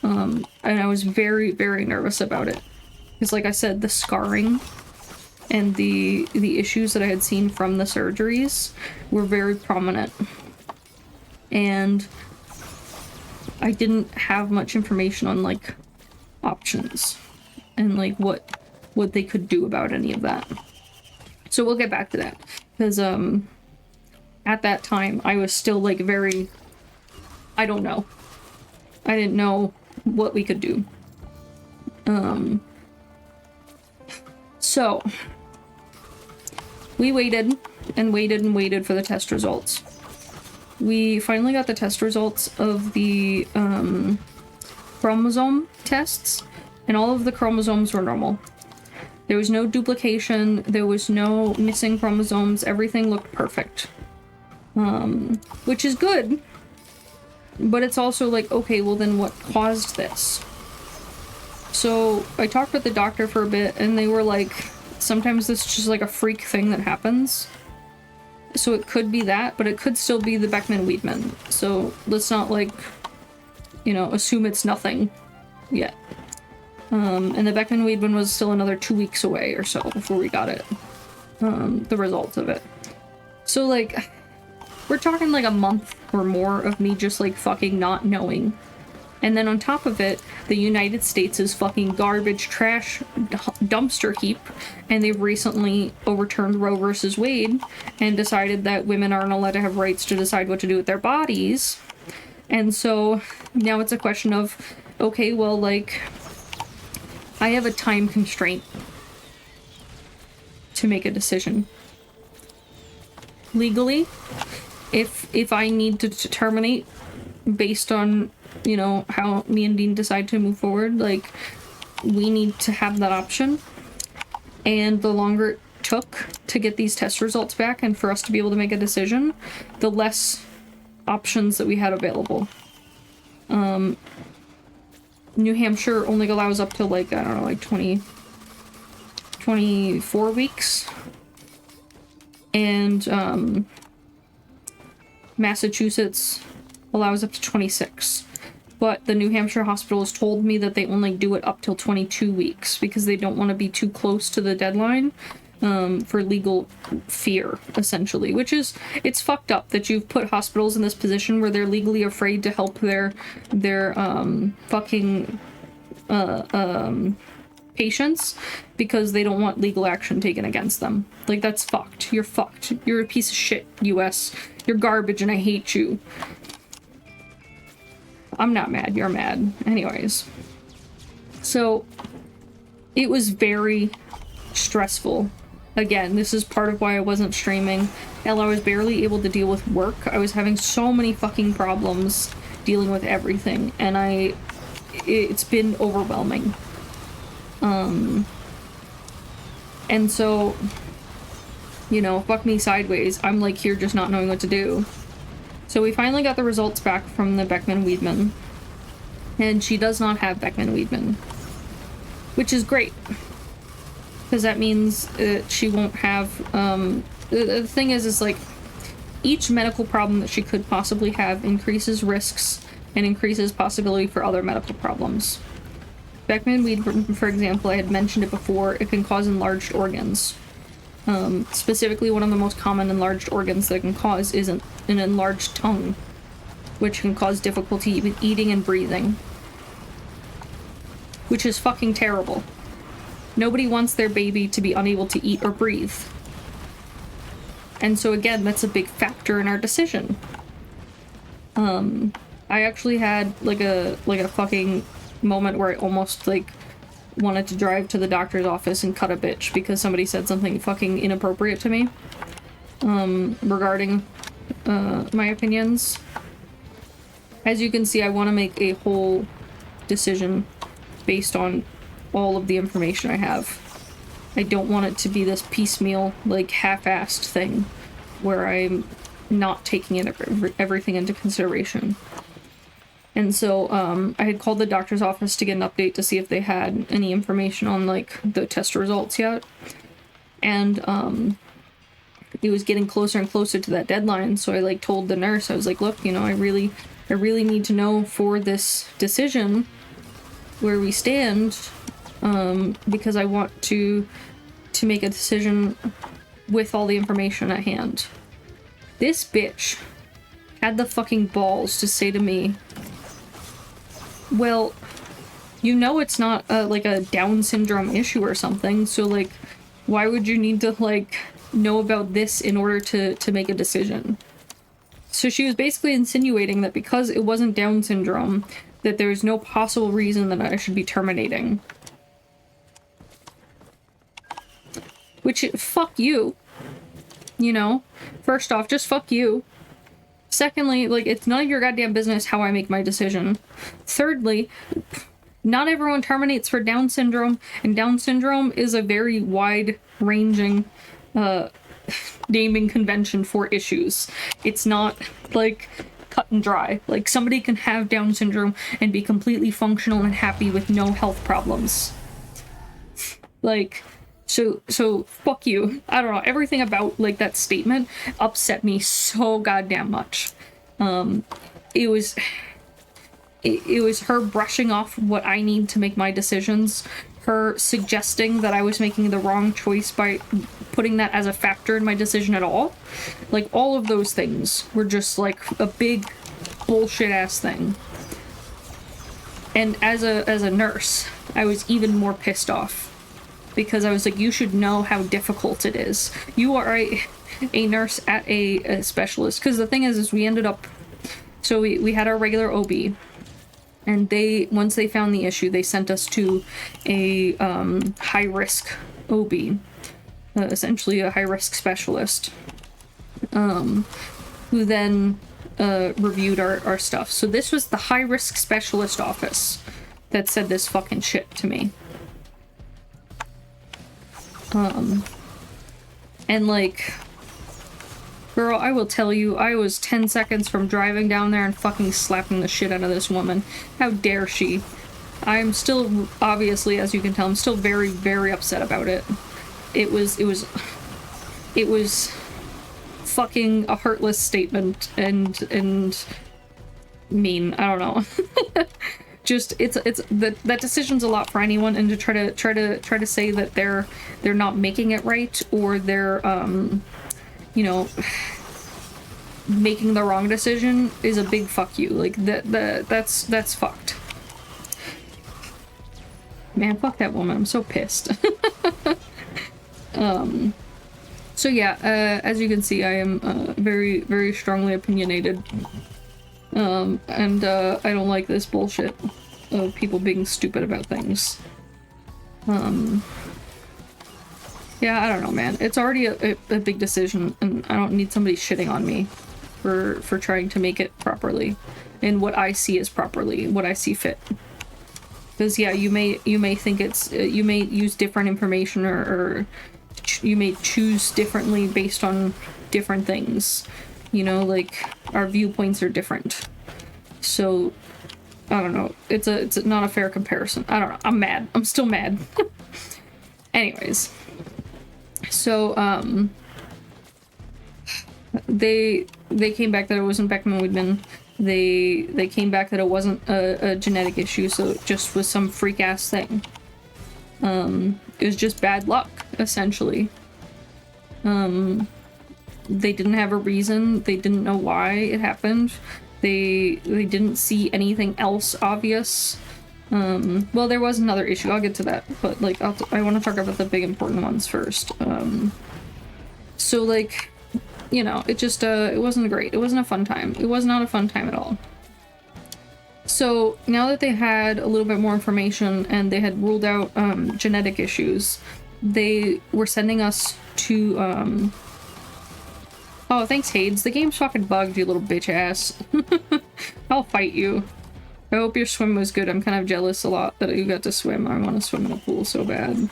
S1: And I was very, very nervous about it. Because like I said, the scarring and the issues that I had seen from the surgeries were very prominent. And I didn't have much information on, like, options and, like, what they could do about any of that. So we'll get back to that. Because, at that time, I was still, like, very... I don't know. I didn't know what we could do. So... we waited and waited and waited for the test results. We finally got the test results of the chromosome tests, and all of the chromosomes were normal. There was no duplication, there was no missing chromosomes, everything looked perfect. Which is good, but it's also like, okay, well then what caused this? So I talked with the doctor for a bit, and they were like, sometimes this is just like a freak thing that happens. So it could be that, but it could still be the Beckman-Weidman. So let's not, like, you know, assume it's nothing yet. And the Beckman-Weidman was still another 2 weeks away or so before we got it. The results of it. So, like, we're talking like a month or more of me just, like, fucking not knowing. And then on top of it, the United States is fucking garbage trash dumpster heap, and they've recently overturned Roe versus Wade and decided that women aren't allowed to have rights to decide what to do with their bodies. And so now it's a question of, okay, well, like, I have a time constraint to make a decision. Legally, if I need to terminate based on, you know, how me and Dean decide to move forward, like, we need to have that option. And the longer it took to get these test results back and for us to be able to make a decision, the less options that we had available. New Hampshire only allows up to, like, I don't know, like 24 weeks. And Massachusetts allows up to 26. But the New Hampshire hospitals told me that they only do it up till 22 weeks because they don't want to be too close to the deadline for legal fear, essentially. Which is, it's fucked up that you've put hospitals in this position where they're legally afraid to help their fucking patients because they don't want legal action taken against them. Like, that's fucked. You're fucked. You're a piece of shit, US. You're garbage and I hate you. I'm not mad, you're mad. Anyways. So, it was very stressful. Again, this is part of why I wasn't streaming. Hell, I was barely able to deal with work. I was having so many fucking problems dealing with everything, and it's been overwhelming. And so, you know, fuck me sideways. I'm, like, here just not knowing what to do. So we finally got the results back from the Beckman-Weidman. And she does not have Beckman-Weidman. Which is great. Because that means that she won't have, the thing is like, each medical problem that she could possibly have increases risks and increases possibility for other medical problems. Beckman-Weidman, for example, I had mentioned it before, it can cause enlarged organs. Specifically, one of the most common enlarged organs that it can cause is an enlarged tongue, which can cause difficulty with eating and breathing. Which is fucking terrible. Nobody wants their baby to be unable to eat or breathe. And so again, that's a big factor in our decision. I actually had like a fucking moment where I almost like wanted to drive to the doctor's office and cut a bitch because somebody said something fucking inappropriate to me regarding my opinions. As you can see, I want to make a whole decision based on all of the information I have. I don't want it to be this piecemeal, like half-assed thing where I'm not taking everything into consideration. And so I had called the doctor's office to get an update to see if they had any information on like the test results yet. And it was getting closer and closer to that deadline, so I like told the nurse, I was like, look, you know, I really need to know for this decision where we stand, because I want to make a decision with all the information at hand. This bitch had the fucking balls to say to me, well, you know it's not like a Down syndrome issue or something, so like why would you need to like know about this in order to make a decision? So she was basically insinuating that because it wasn't Down syndrome, that there's no possible reason that I should be terminating. Which, fuck you. You know? First off, just fuck you. Secondly, like, it's none of your goddamn business how I make my decision. Thirdly, not everyone terminates for Down syndrome, and Down syndrome is a very wide-ranging naming convention for issues. It's not, like, cut and dry. Like, somebody can have Down syndrome and be completely functional and happy with no health problems. Like, so fuck you. I don't know, everything about, like, that statement upset me so goddamn much. It was her brushing off what I need to make my decisions, her suggesting that I was making the wrong choice by putting that as a factor in my decision at all. Like, all of those things were just, like, a big bullshit-ass thing. And as a nurse, I was even more pissed off. Because I was like, you should know how difficult it is. You are a nurse at a specialist. Because the thing is we ended up... So we had our regular OB. And once they found the issue, they sent us to a high-risk OB. Essentially a high-risk specialist. Who then reviewed our stuff. So this was the high-risk specialist office that said this fucking shit to me. And like, girl, I will tell you, I was 10 seconds from driving down there and fucking slapping the shit out of this woman. How dare she? I'm still, obviously, as you can tell, I'm still very, very upset about it. It was fucking a heartless statement and mean. I don't know. Just that decision's a lot for anyone, and to try to say that they're not making it right, or they're you know, making the wrong decision is a big fuck you. Like that's fucked. Man, fuck that woman. I'm so pissed. So yeah, as you can see, I am very, very strongly opinionated. And I don't like this bullshit of people being stupid about things. Yeah, I don't know, man. It's already a big decision, and I don't need somebody shitting on me for trying to make it properly, and what I see is properly, what I see fit. Because yeah, you may think it's you may use different information, or you may choose differently based on different things. You know, like, our viewpoints are different. So, I don't know. It's not a fair comparison. I don't know. I'm mad. I'm still mad. Anyways. So, they came back that it wasn't Beckman-Weidman. They came back that it wasn't a genetic issue, so it just was some freak-ass thing. It was just bad luck, essentially. They didn't have a reason. They didn't know why it happened. They didn't see anything else obvious. Well, there was another issue. I'll get to that, but like I want to talk about the big important ones first. So like, you know, it just it wasn't great. It wasn't a fun time. It was not a fun time at all. So now that they had a little bit more information and they had ruled out genetic issues, they were sending us to oh, thanks, Hades. The game's fucking bugged, you little bitch ass. I'll fight you. I hope your swim was good. I'm kind of jealous a lot that you got to swim. I want to swim in a pool so bad.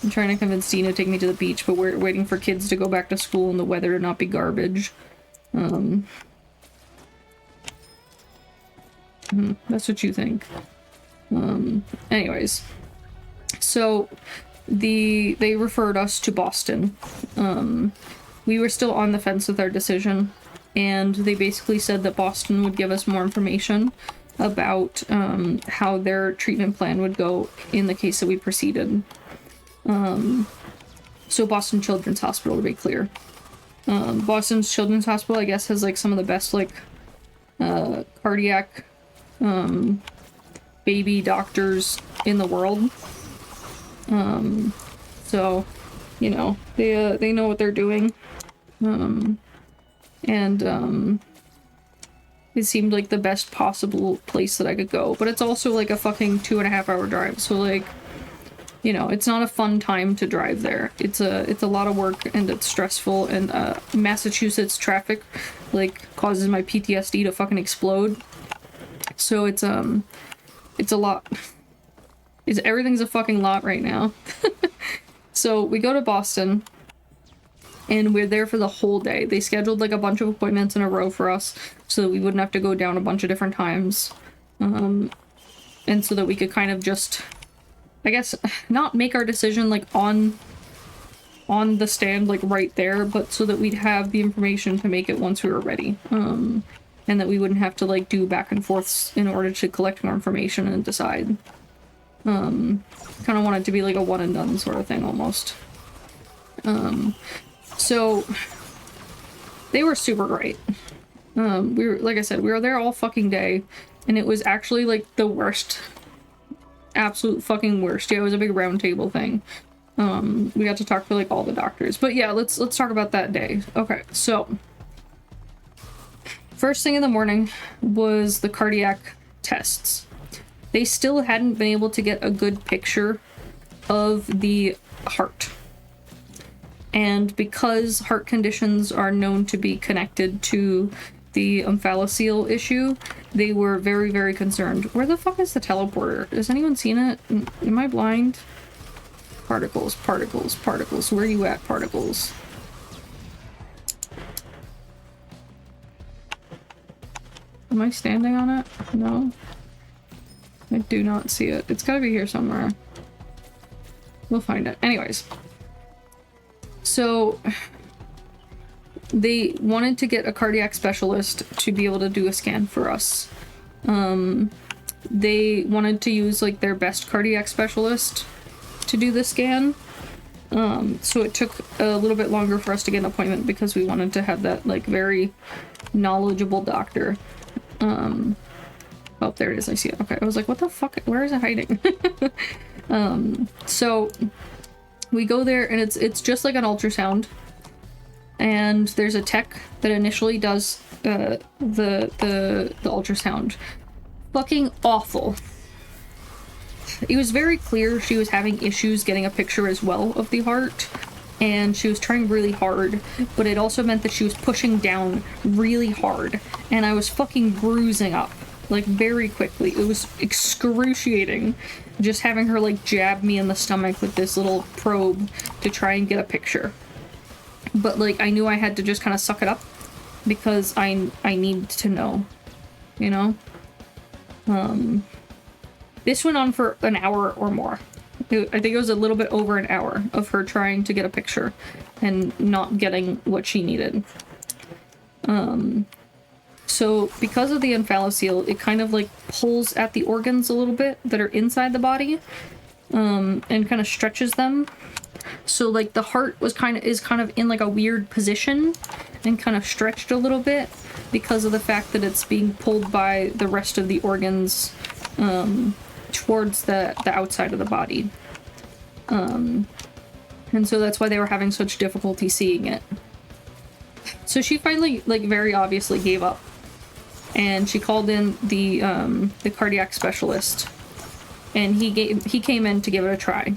S1: I'm trying to convince Dina to take me to the beach, but we're waiting for kids to go back to school and the weather to not be garbage. That's what you think. Anyways, so they referred us to Boston. We were still on the fence with our decision, and they basically said that Boston would give us more information about how their treatment plan would go in the case that we proceeded. So Boston Children's Hospital, to be clear. Boston's Children's Hospital, I guess, has like some of the best like cardiac baby doctors in the world. So, you know, they know what they're doing. It seemed like the best possible place that I could go. But it's also like a fucking 2.5 hour drive. So like, you know, it's not a fun time to drive there. It's a lot of work and it's stressful, and Massachusetts traffic like causes my PTSD to fucking explode. So it's a lot. Everything's a fucking lot right now. So we go to Boston and we're there for the whole day. They scheduled like a bunch of appointments in a row for us so that we wouldn't have to go down a bunch of different times. And so that we could kind of just, I guess, not make our decision like on the stand like right there, but so that we'd have the information to make it once we were ready. And that we wouldn't have to like do back and forths in order to collect more information and decide. Kind of want it to be like a one and done sort of thing almost. So they were super great. We were, like I said, we were there all fucking day, and it was actually like the worst, absolute fucking worst. Yeah, it was a big round table thing. We got to talk to like all the doctors, but yeah, let's talk about that day. Okay, so first thing in the morning was the cardiac tests. They still hadn't been able to get a good picture of the heart. And because heart conditions are known to be connected to the omphalocele issue, they were very, very concerned. Where the fuck is the teleporter? Has anyone seen it? Am I blind? Particles, particles, particles. Where are you at, particles? Am I standing on it? No. I do not see it. It's gotta be here somewhere. We'll find it. Anyways. So they wanted to get a cardiac specialist to be able to do a scan for us. They wanted to use like their best cardiac specialist to do the scan. So it took a little bit longer for us to get an appointment because we wanted to have that like very knowledgeable doctor. Oh, there it is. I see it. Okay. I was like, what the fuck? Where is it hiding? So we go there and it's just like an ultrasound, and there's a tech that initially does the ultrasound. Fucking awful. It was very clear she was having issues getting a picture as well of the heart, and she was trying really hard, but it also meant that she was pushing down really hard, and I was fucking bruising up like very quickly. It was excruciating just having her like jab me in the stomach with this little probe to try and get a picture. But like I knew I had to just kind of suck it up because I need to know, you know. This went on for an hour or more. I think it was a little bit over an hour of her trying to get a picture and not getting what she needed. So because of the omphalocele, it kind of like pulls at the organs a little bit that are inside the body, and kind of stretches them. So like the heart is kind of in like a weird position and kind of stretched a little bit because of the fact that it's being pulled by the rest of the organs towards the outside of the body. And so that's why they were having such difficulty seeing it. So she finally, like, very obviously gave up, and she called in the cardiac specialist, and he came in to give it a try.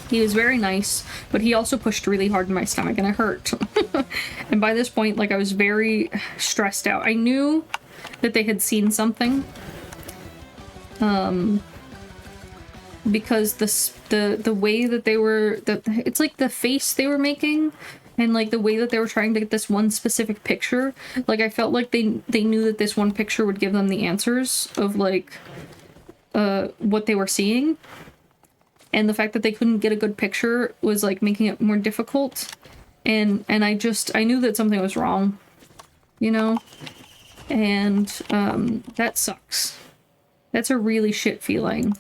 S1: He was very nice, but he also pushed really hard in my stomach, and it hurt. And by this point, like, I was very stressed out. I knew that they had seen something, because the way that they were, it's like the face they were making And like the way that they were trying to get this one specific picture, like I felt like they knew that this one picture would give them the answers of like what they were seeing. And the fact that they couldn't get a good picture was like making it more difficult. And I knew that something was wrong, you know? And that sucks. That's a really shit feeling.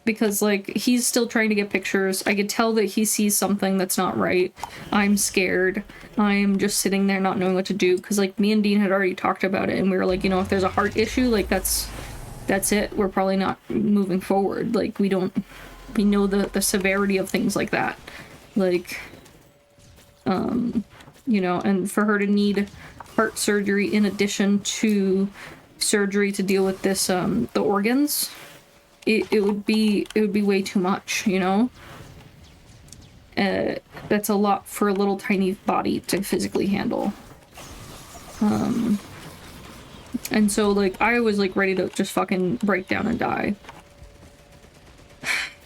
S1: Because like he's still trying to get pictures. I could tell that he sees something that's not right. I'm scared. I'm just sitting there not knowing what to do, because like me and Dean had already talked about it, and we were like, you know, if there's a heart issue, like that's it. We're probably not moving forward. Like we know the severity of things like that. Like you know, and for her to need heart surgery in addition to surgery to deal with this the organs, it would be way too much, you know? That's a lot for a little tiny body to physically handle. And so, like, I was, like, ready to just fucking break down and die.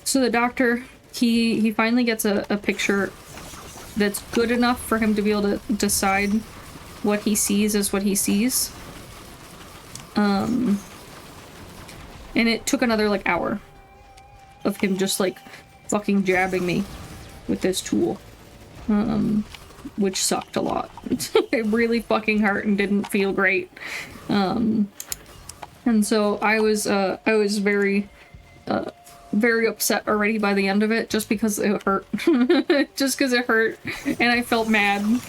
S1: So the doctor, he finally gets a picture that's good enough for him to be able to decide what he sees as what he sees. And it took another, like, hour of him just, like, fucking jabbing me with this tool. Which sucked a lot. It really fucking hurt and didn't feel great. And so I was very, very upset already by the end of it, just because it hurt. Just because it hurt, and I felt mad.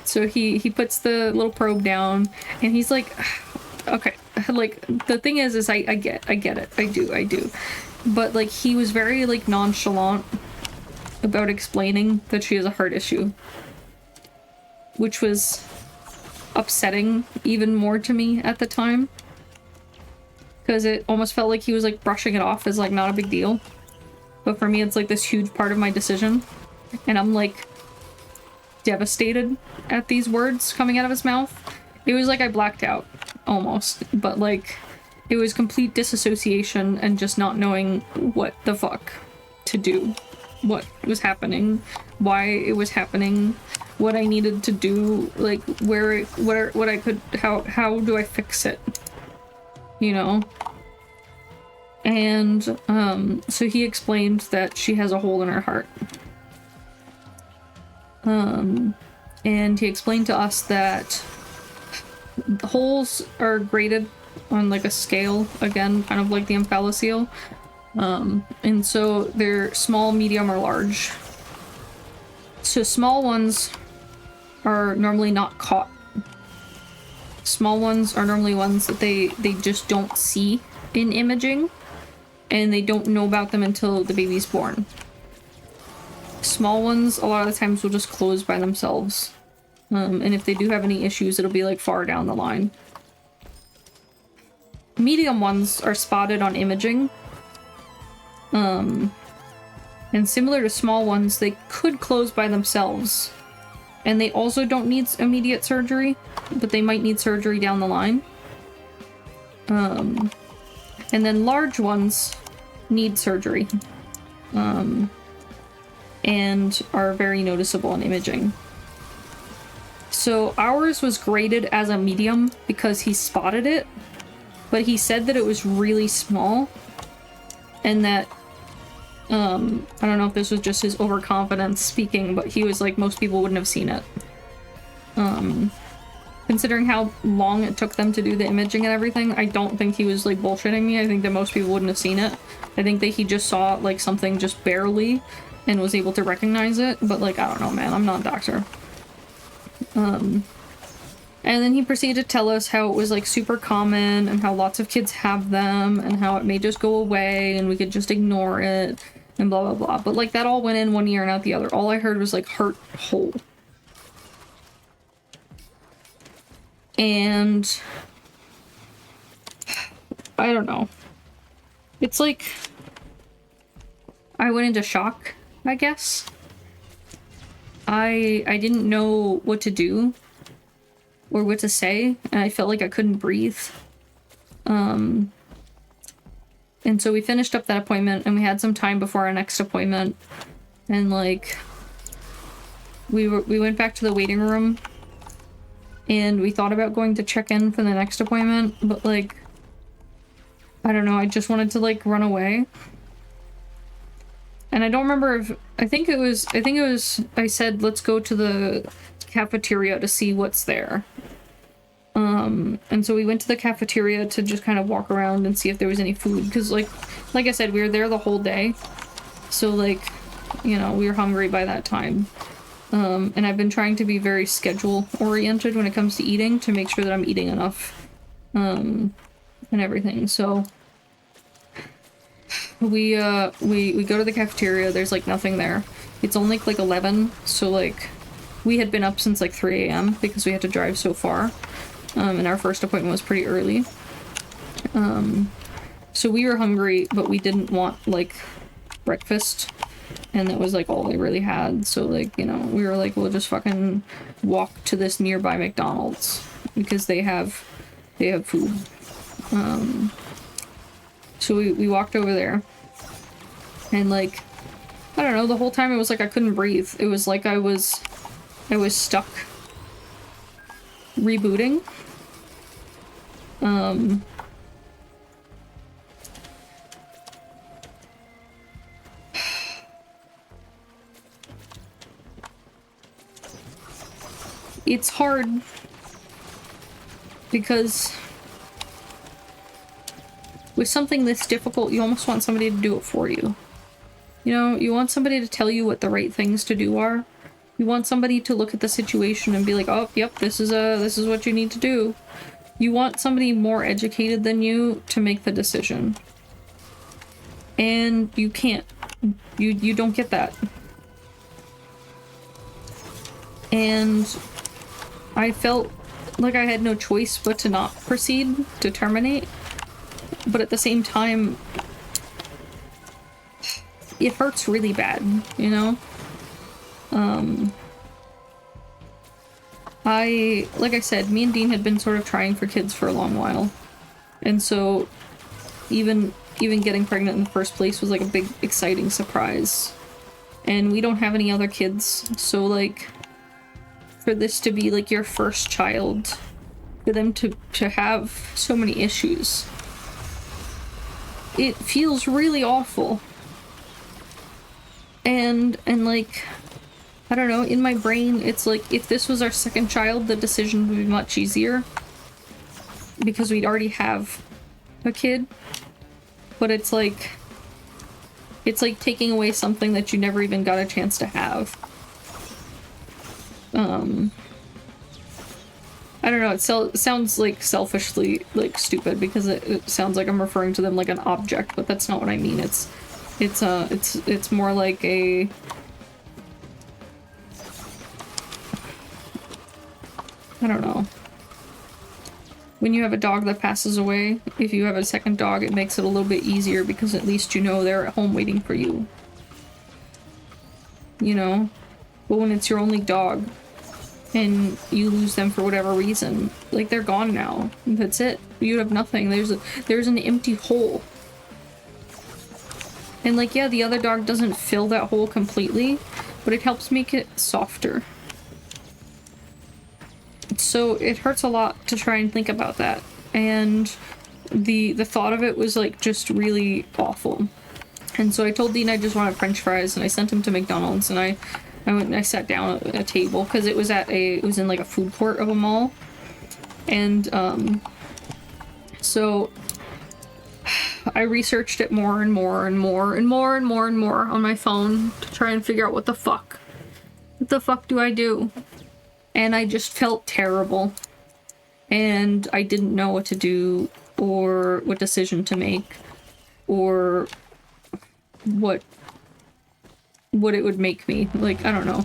S1: So he puts the little probe down, and he's like, okay, like, the thing is I get it. I do. But, like, he was very, like, nonchalant about explaining that she has a heart issue. Which was upsetting even more to me at the time. Because it almost felt like he was, like, brushing it off as, like, not a big deal. But for me, it's, like, this huge part of my decision. And I'm, like, devastated at these words coming out of his mouth. It was like I blacked out, almost. But, like, it was complete disassociation and just not knowing what the fuck to do. What was happening, why it was happening, what I needed to do, like, what I could, how do I fix it, you know? And, so he explained that she has a hole in her heart. And he explained to us that the holes are graded on, like, a scale, again, kind of like the omphalocele. And so they're small, medium, or large. So small ones are normally not caught. Small ones are normally ones that they just don't see in imaging, and they don't know about them until the baby's born. Small ones, a lot of the times, will just close by themselves. And if they do have any issues, it'll be, like, far down the line. Medium ones are spotted on imaging. And similar to small ones, they could close by themselves. And they also don't need immediate surgery, but they might need surgery down the line. And then large ones need surgery. And are very noticeable in imaging. So ours was graded as a medium because he spotted it, but he said that it was really small, and that I don't know if this was just his overconfidence speaking, but he was like, most people wouldn't have seen it. Considering how long it took them to do the imaging and everything, I don't think he was, like, bullshitting me. I think that most people wouldn't have seen it. I think that he just saw, like, something just barely and was able to recognize it, but, like, I don't know, man. I'm not a doctor. And then he proceeded to tell us how it was, like, super common, and how lots of kids have them, and how it may just go away, and we could just ignore it, and blah, blah, blah. But, like, that all went in one ear and out the other. All I heard was, like, heart hole. And I don't know. It's like I went into shock, I guess. I didn't know what to do or what to say, and I felt like I couldn't breathe. And so we finished up that appointment, and we had some time before our next appointment. And like we went back to the waiting room and we thought about going to check in for the next appointment, but like I don't know, I just wanted to like run away. And I don't remember if I think it was I said let's go to the cafeteria to see what's there. And so we went to the cafeteria to just kind of walk around and see if there was any food, because like I said, we were there the whole day, so like, you know, we were hungry by that time. And I've been trying to be very schedule oriented when it comes to eating, to make sure that I'm eating enough and everything. So we go to the cafeteria. There's like nothing there. It's only like 11, so like we had been up since like 3 a.m. because we had to drive so far. And our first appointment was pretty early. So we were hungry, but we didn't want like breakfast, and that was like all they really had. So like, you know, we were like, we'll just fucking walk to this nearby McDonald's because they have food. So we walked over there, and like, I don't know, the whole time it was like I couldn't breathe. It was like I was stuck rebooting. It's hard because with something this difficult, you almost want somebody to do it for you. You know, you want somebody to tell you what the right things to do are. You want somebody to look at the situation and be like, oh, yep, this is what you need to do. You want somebody more educated than you to make the decision. And you can't. You don't get that. And I felt like I had no choice but to not proceed, to terminate. But at the same time, it hurts really bad, you know? Like I said, me and Dean had been sort of trying for kids for a long while. And so even getting pregnant in the first place was like a big, exciting surprise. And we don't have any other kids, so like, for this to be like your first child, for them to have so many issues, it feels really awful. And like, I don't know, in my brain, it's like, if this was our second child, the decision would be much easier because we'd already have a kid. But it's like taking away something that you never even got a chance to have. I don't know, it sounds like selfishly like stupid because it sounds like I'm referring to them like an object, but that's not what I mean. It's more like a, I don't know. When you have a dog that passes away, if you have a second dog, it makes it a little bit easier because at least you know they're at home waiting for you. You know? But when it's your only dog and you lose them for whatever reason, like, they're gone now. That's it. You have nothing. There's an empty hole. And like, yeah, the other dog doesn't fill that hole completely, but it helps make it softer. So it hurts a lot to try and think about that. And the thought of it was like just really awful. And so I told Dean I just wanted French fries, and I sent him to McDonald's, and I went and I sat down at a table because it was in like a food court of a mall. And so I researched it more and more and more and more and more and more on my phone to try and figure out what the fuck do I do? And I just felt terrible. And I didn't know what to do, or what decision to make, or what it would make me. Like, I don't know.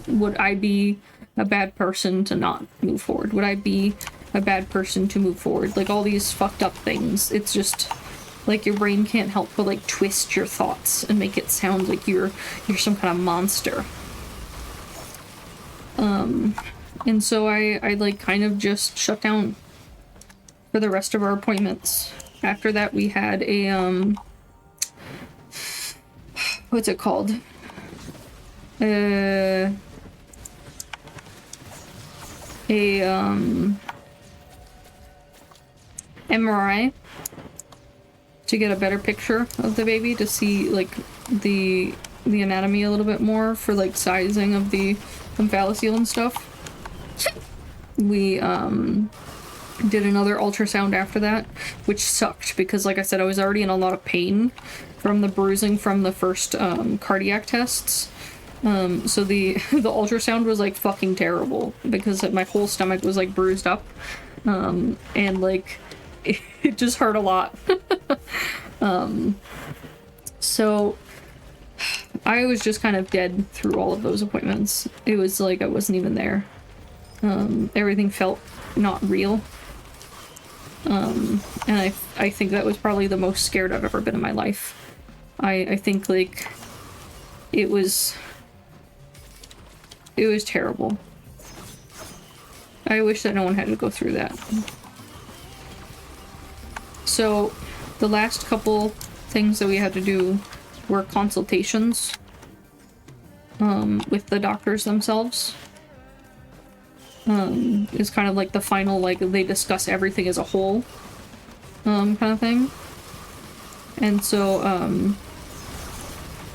S1: Would I be a bad person to not move forward? Would I be a bad person to move forward? Like, all these fucked up things. It's just like your brain can't help but like twist your thoughts and make it sound like you're some kind of monster. And so I like kind of just shut down for the rest of our appointments. After that, we had a what's it called? A MRI to get a better picture of the baby, to see like the anatomy a little bit more for like sizing of the omphalocele and stuff. We did another ultrasound after that, which sucked because, like I said, I was already in a lot of pain from the bruising from the first cardiac tests. So the ultrasound was like fucking terrible because my whole stomach was like bruised up, and like it just hurt a lot. So I was just kind of dead through all of those appointments. It was like I wasn't even there. Everything felt not real. And I think that was probably the most scared I've ever been in my life. I think like it was terrible. I wish that no one had to go through that. So the last couple things that we had to do were consultations with the doctors themselves. Is kind of like the final, like they discuss everything as a whole kind of thing. And so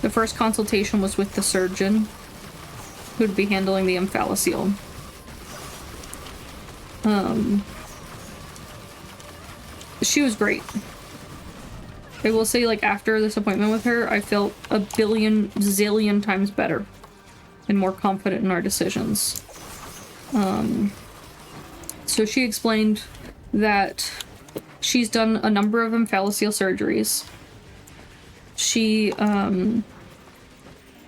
S1: the first consultation was with the surgeon who'd be handling the omphalocele. She was great. I will say, like, after this appointment with her, I felt a billion zillion times better and more confident in our decisions. So she explained that she's done a number of omphalocele surgeries. She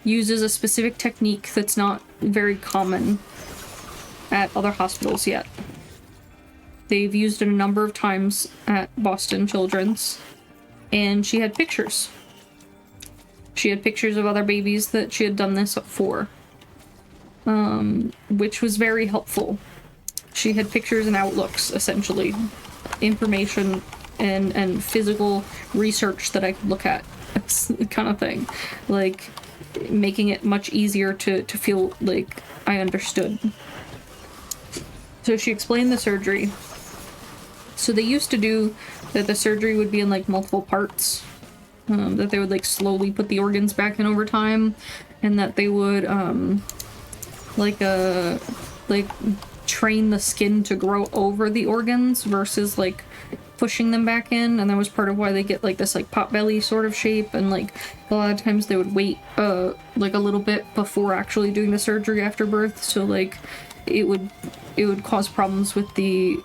S1: uses a specific technique that's not very common at other hospitals yet. They've used it a number of times at Boston Children's, and she had pictures. She had pictures of other babies that she had done this for, which was very helpful. She had pictures and outlooks, essentially. Information and physical research that I could look at, kind of thing. Like, making it much easier to feel like I understood. So she explained the surgery. So they used to do that the surgery would be in like multiple parts, that they would like slowly put the organs back in over time, and that they would like train the skin to grow over the organs versus like pushing them back in. And that was part of why they get like this like pot belly sort of shape, and like a lot of times they would wait like a little bit before actually doing the surgery after birth, so like it would cause problems with the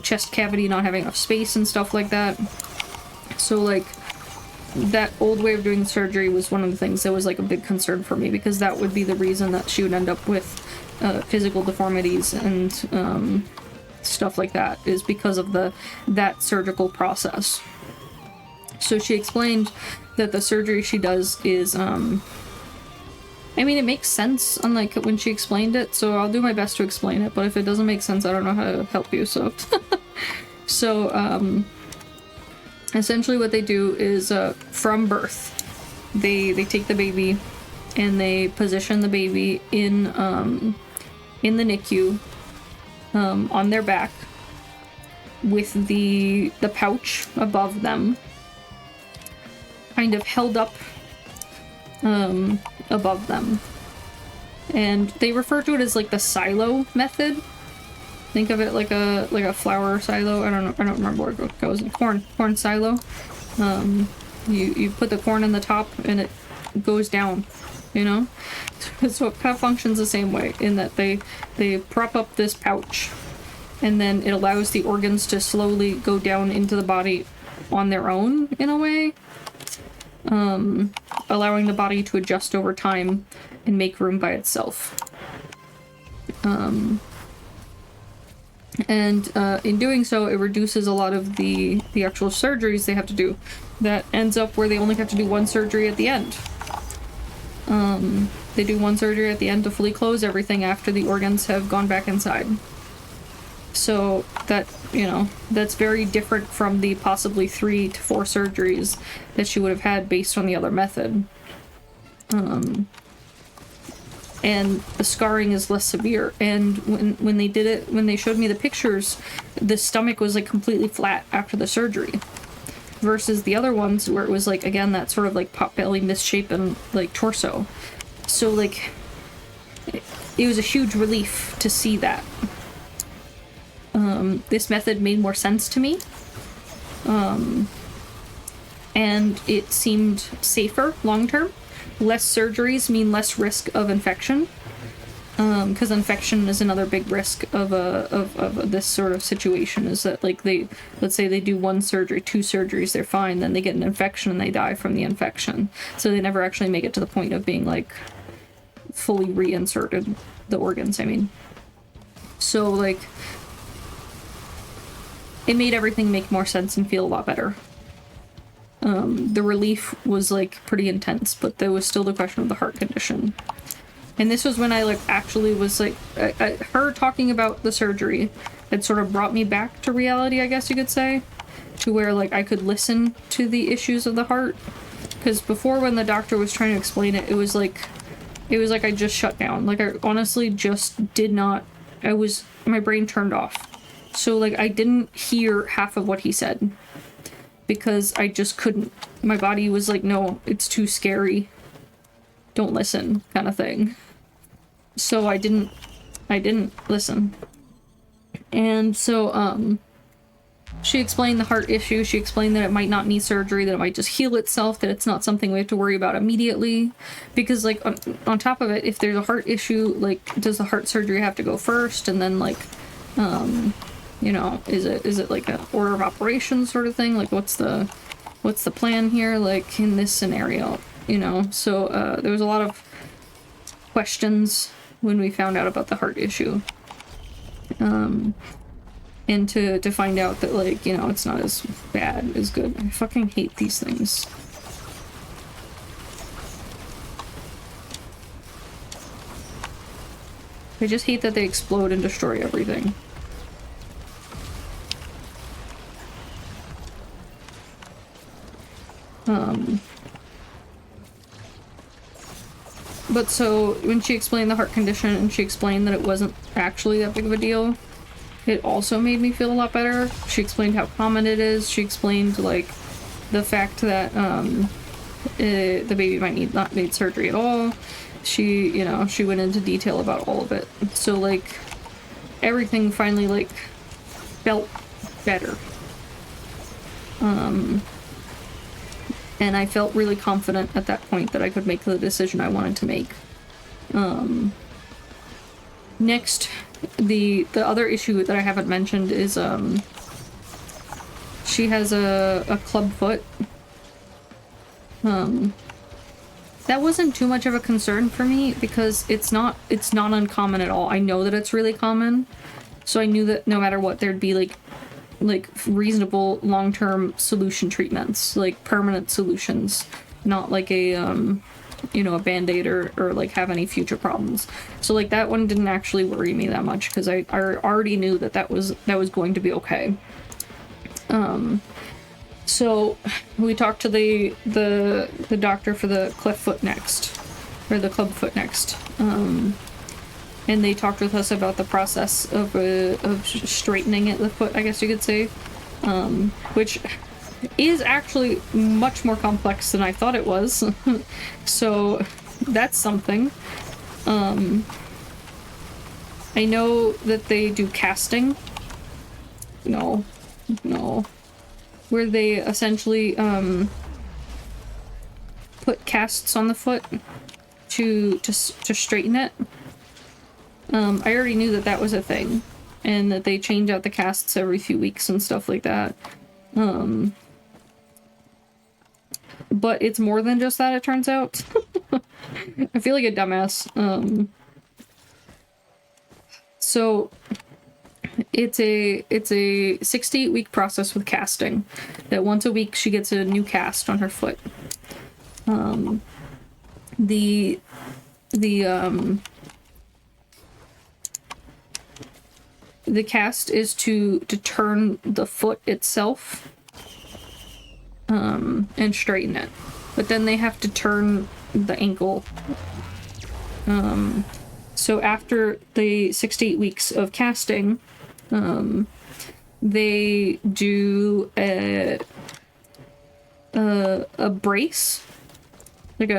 S1: chest cavity not having enough space and stuff like that. So like that old way of doing surgery was one of the things that was like a big concern for me, because that would be the reason that she would end up with physical deformities and stuff like that, is because of that surgical process. So she explained that the surgery she does is I mean, it makes sense on like when she explained it, so I'll do my best to explain it, but if it doesn't make sense, I don't know how to help you, so so essentially what they do is from birth they take the baby and they position the baby in the NICU on their back with the pouch above them kind of held up above them, and they refer to it as like the silo method. Think of it like a flour silo. I don't remember where it goes. Corn silo. You put the corn in the top and it goes down, you know. So it kind of functions the same way, in that they prop up this pouch, and then it allows the organs to slowly go down into the body on their own, in a way. Allowing the body to adjust over time and make room by itself. And in doing so, it reduces a lot of the actual surgeries they have to do. That ends up where they only have to do one surgery at the end. They do one surgery at the end to fully close everything after the organs have gone back inside. So that, you know, that's very different from the possibly 3 to 4 surgeries that she would have had based on the other method. And the scarring is less severe. And when they did it, when they showed me the pictures, the stomach was like completely flat after the surgery, versus the other ones where it was like, again, that sort of like pot belly misshapen like torso. So like it was a huge relief to see that. This method made more sense to me, and it seemed safer long term. Less surgeries mean less risk of infection, because infection is another big risk of this sort of situation. Is that like let's say they do one surgery, 2 surgeries, they're fine, then they get an infection and they die from the infection, so they never actually make it to the point of being like fully reinserted, the organs, I mean. So like it made everything make more sense and feel a lot better. The relief was like pretty intense, but there was still the question of the heart condition. And this was when I like actually was like, her talking about the surgery had sort of brought me back to reality, I guess you could say, to where like I could listen to the issues of the heart. Because before, when the doctor was trying to explain it, it was like I just shut down. Like I honestly just did not, my brain turned off. So like I didn't hear half of what he said, because I just couldn't. My body was like, no, it's too scary. Don't listen, kind of thing. So I didn't listen. And so, she explained the heart issue. She explained that it might not need surgery, that it might just heal itself, that it's not something we have to worry about immediately. Because, like, on top of it, if there's a heart issue, like, does the heart surgery have to go first? And then, like, you know, is it like an order of operations sort of thing? Like, what's the plan here, like, in this scenario, you know? So, there was a lot of questions when we found out about the heart issue. And to find out that, like, you know, it's not as bad as good. I fucking hate these things. I just hate that they explode and destroy everything. But so, when she explained the heart condition and she explained that it wasn't actually that big of a deal, it also made me feel a lot better. She explained how common it is. She explained, like, the fact that, the baby might not need surgery at all. She, you know, she went into detail about all of it. So, like, everything finally, like, felt better. And I felt really confident at that point that I could make the decision I wanted to make. Next, the other issue that I haven't mentioned is, she has a club foot. That wasn't too much of a concern for me because it's not uncommon at all. I know that it's really common. So I knew that no matter what, there'd be like reasonable long-term solution treatments, like permanent solutions, not like a you know, a band-aid or like have any future problems. So like that one didn't actually worry me that much because I already knew that was going to be okay. So we talked to the doctor for the cleft foot next, or the club foot next. And they talked with us about the process of straightening it, the foot, I guess you could say, which is actually much more complex than I thought it was. So that's something. I know that they do casting. No. Where they essentially put casts on the foot to straighten it. I already knew that was a thing, and that they change out the casts every few weeks and stuff like that. But it's more than just that, it turns out. I feel like a dumbass. So it's a 6 to 8 week process with casting. That once a week she gets a new cast on her foot. The cast is to turn the foot itself, and straighten it. But then they have to turn the ankle. So after the 6 to 8 weeks of casting, they do a brace, like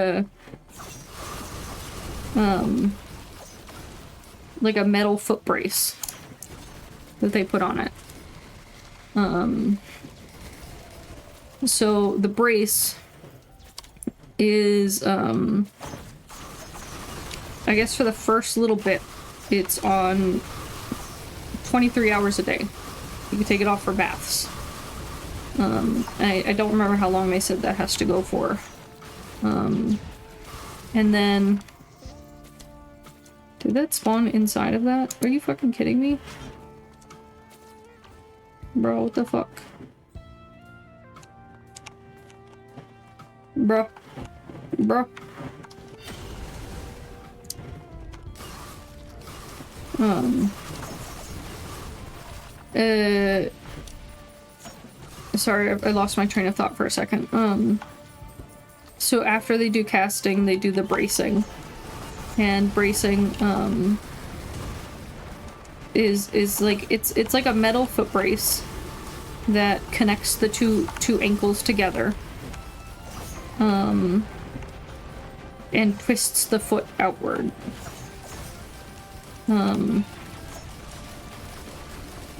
S1: a metal foot brace that they put on it. So the brace is, I guess for the first little bit, it's on 23 hours a day. You can take it off for baths. I don't remember how long they said that has to go for. And then... Did that spawn inside of that? Are you fucking kidding me? Bro, what the fuck? Bro. Bro. Sorry, I lost my train of thought for a second. So after they do casting, they do the bracing. And bracing, is like, it's like a metal foot brace that connects the two ankles together. And twists the foot outward.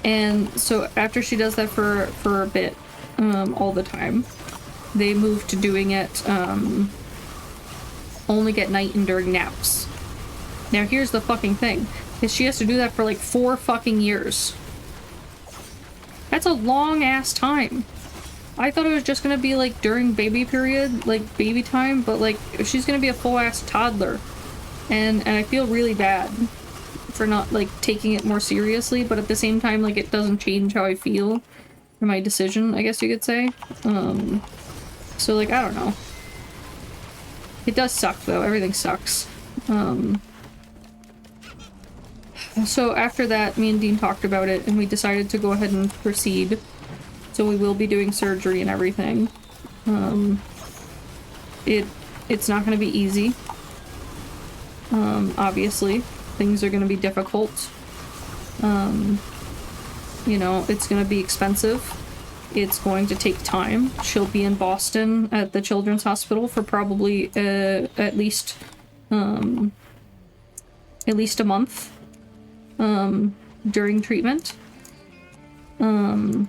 S1: And so after she does that for a bit, all the time, they move to doing it, only at night and during naps. Now here's the fucking thing, is she has to do that for like 4 fucking years. That's a long ass time. I thought it was just gonna be like during baby period, like baby time, but like she's gonna be a full ass toddler. And I feel really bad for not like taking it more seriously, but at the same time, like it doesn't change how I feel or my decision, I guess you could say. So like, I don't know. It does suck though, everything sucks. So after that, me and Dean talked about it and we decided to go ahead and proceed. So we will be doing surgery and everything. It's not gonna be easy. Obviously, things are gonna be difficult. You know, it's gonna be expensive. It's going to take time. She'll be in Boston at the Children's Hospital for probably at least a month during treatment. And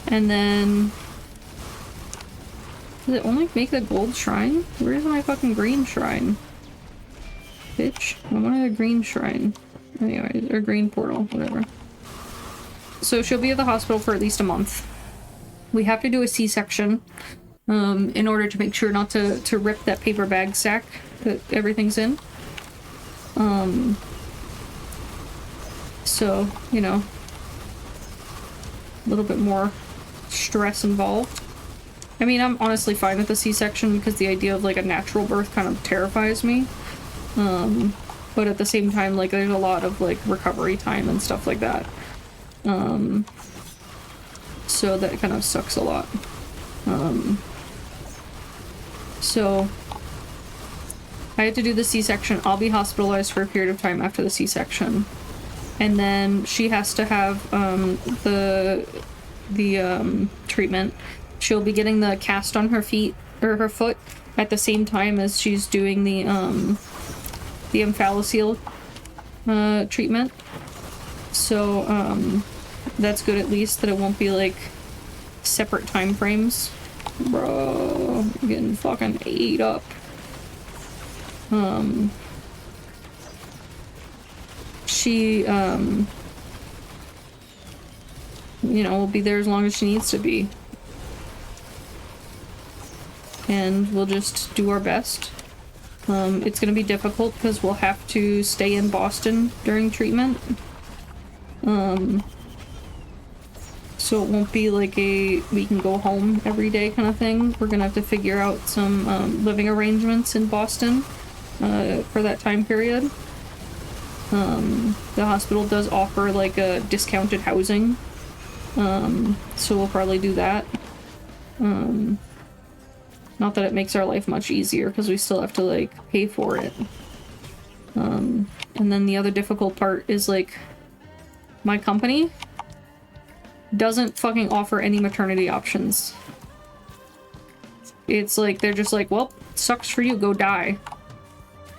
S1: then does it only make the gold shrine? Where's my fucking green shrine? Bitch, I wanted a green shrine. Anyways, or green portal, whatever. So she'll be at the hospital for at least a month. We have to do a C-section in order to make sure not to rip that paper bag sack that everything's in. So, you know, a little bit more stress involved. I mean, I'm honestly fine with the C-section because the idea of like a natural birth kind of terrifies me. But at the same time, like there's a lot of like recovery time and stuff like that. So that kind of sucks a lot. So I had to do the C-section. I'll be hospitalized for a period of time after the C-section. And then she has to have the treatment. She'll be getting the cast on her feet or her foot at the same time as she's doing the Omphalocele treatment. So that's good, at least that it won't be like separate time frames. Bro, I'm getting fucking ate up. She you know, will be there as long as she needs to be. And we'll just do our best. It's gonna be difficult because we'll have to stay in Boston during treatment. So it won't be like a we can go home every day kind of thing. We're gonna have to figure out some living arrangements in Boston for that time period. The hospital does offer like a discounted housing. So we'll probably do that. Not that it makes our life much easier, because we still have to, like, pay for it. And then the other difficult part is, like, my company doesn't fucking offer any maternity options. It's like, they're just like, well, sucks for you, go die.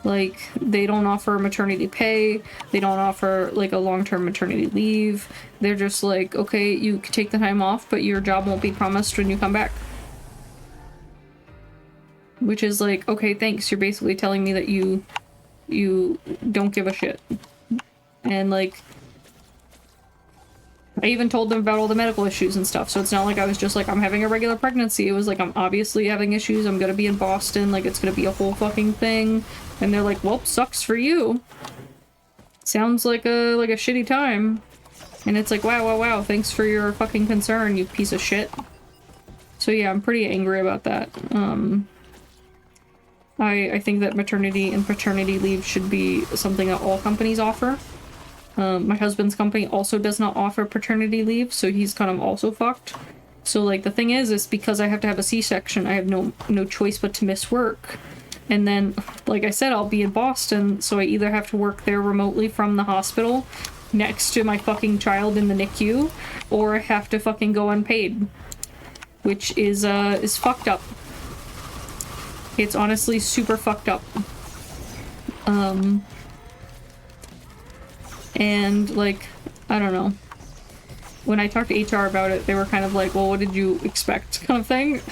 S1: Like, they don't offer maternity pay, they don't offer, like, a long-term maternity leave. They're just like, okay, you can take the time off, but your job won't be promised when you come back. Which is like, okay, thanks, you're basically telling me that you don't give a shit. And, like, I even told them about all the medical issues and stuff, so it's not like I was just like, I'm having a regular pregnancy. It was like, I'm obviously having issues, I'm gonna be in Boston, like, it's gonna be a whole fucking thing. And they're like, well, sucks for you. Sounds like a shitty time. And it's like, wow, thanks for your fucking concern, you piece of shit. So yeah, I'm pretty angry about that. I think that maternity and paternity leave should be something that all companies offer. My husband's company also does not offer paternity leave, so he's kind of also fucked. So, like, the thing is because I have to have a C-section, I have no choice but to miss work. And then, like I said, I'll be in Boston, so I either have to work there remotely from the hospital next to my fucking child in the NICU, or I have to fucking go unpaid. Which is fucked up. It's honestly super fucked up. And, like, I don't know. When I talked to HR about it, they were kind of like, well, what did you expect, kind of thing.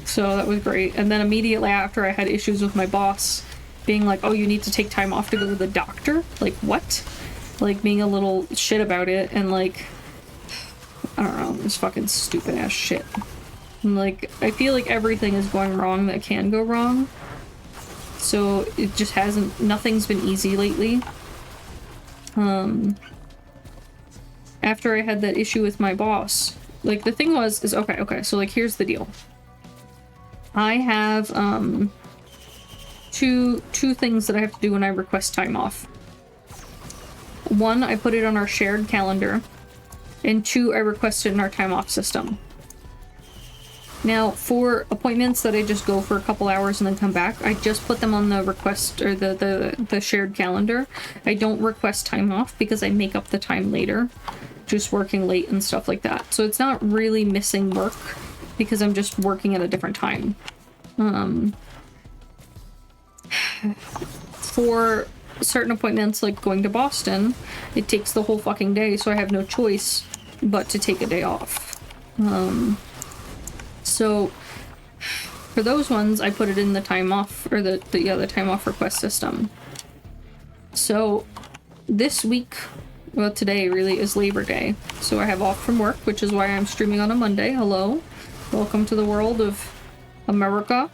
S1: So that was great. And then immediately after, I had issues with my boss being like, oh, you need to take time off to go to the doctor? Like, what? Like, being a little shit about it, and, like, I don't know, this fucking stupid ass shit. And, like, I feel like everything is going wrong that can go wrong. So it just nothing's been easy lately. After I had that issue with my boss, like, the thing is okay, so, like, here's the deal. I have, two things that I have to do when I request time off. One, I put it on our shared calendar, and two, I request it in our time off system. Now, for appointments that I just go for a couple hours and then come back, I just put them on the request, or the shared calendar. I don't request time off because I make up the time later, just working late and stuff like that. So it's not really missing work because I'm just working at a different time. For certain appointments, like going to Boston, it takes the whole fucking day, so I have no choice but to take a day off. So for those ones, I put it in the time off, or the time off request system. So this week, well, today really is Labor Day, so I have off from work, which is why I'm streaming on a Monday. Hello, welcome to the world of America.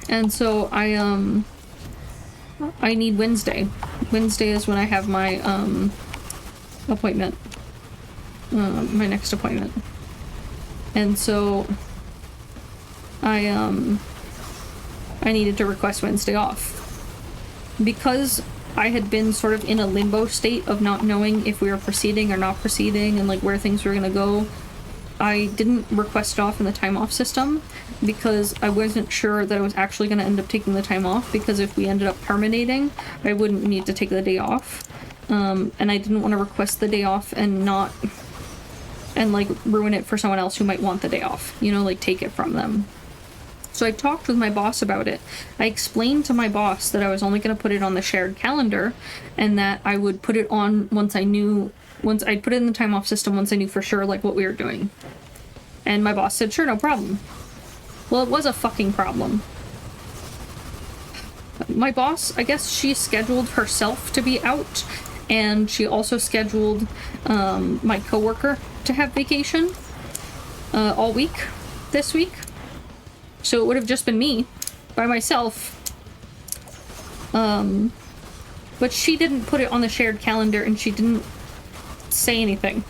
S1: And so I need Wednesday. Wednesday is when I have my appointment, my next appointment. And so I needed to request Wednesday off because I had been sort of in a limbo state of not knowing if we were proceeding or not proceeding, and like where things were gonna go. I didn't request off in the time off system because I wasn't sure that I was actually going to end up taking the time off, because if we ended up terminating, I wouldn't need to take the day off. And I didn't want to request the day off and like ruin it for someone else who might want the day off, you know, like take it from them. So I talked with my boss about it. I explained to my boss that I was only going to put it on the shared calendar, and that I would put it on once I'd put it in the time off system once I knew for sure, like, what we were doing. And my boss said, sure, no problem. Well, it was a fucking problem. My boss, I guess she scheduled herself to be out, and she also scheduled my coworker to have vacation all week this week. So it would have just been me by myself. But she didn't put it on the shared calendar, and she didn't say anything.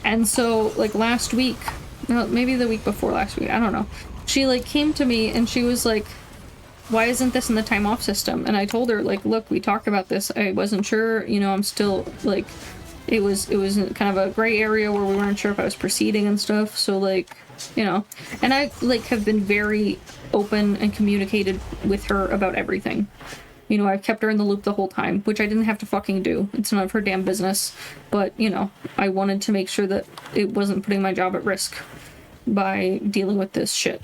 S1: And so, like, last week, no, maybe the week before last week, I don't know, she like came to me and she was like, why isn't this in the time off system? And I told her, like, look, we talked about this, I wasn't sure, you know, I'm still like it was kind of a gray area where we weren't sure if I was proceeding and stuff. So like, you know, and I like have been very open and communicated with her about everything. You know, I've kept her in the loop the whole time, which I didn't have to fucking do. It's none of her damn business. But, you know, I wanted to make sure that it wasn't putting my job at risk by dealing with this shit.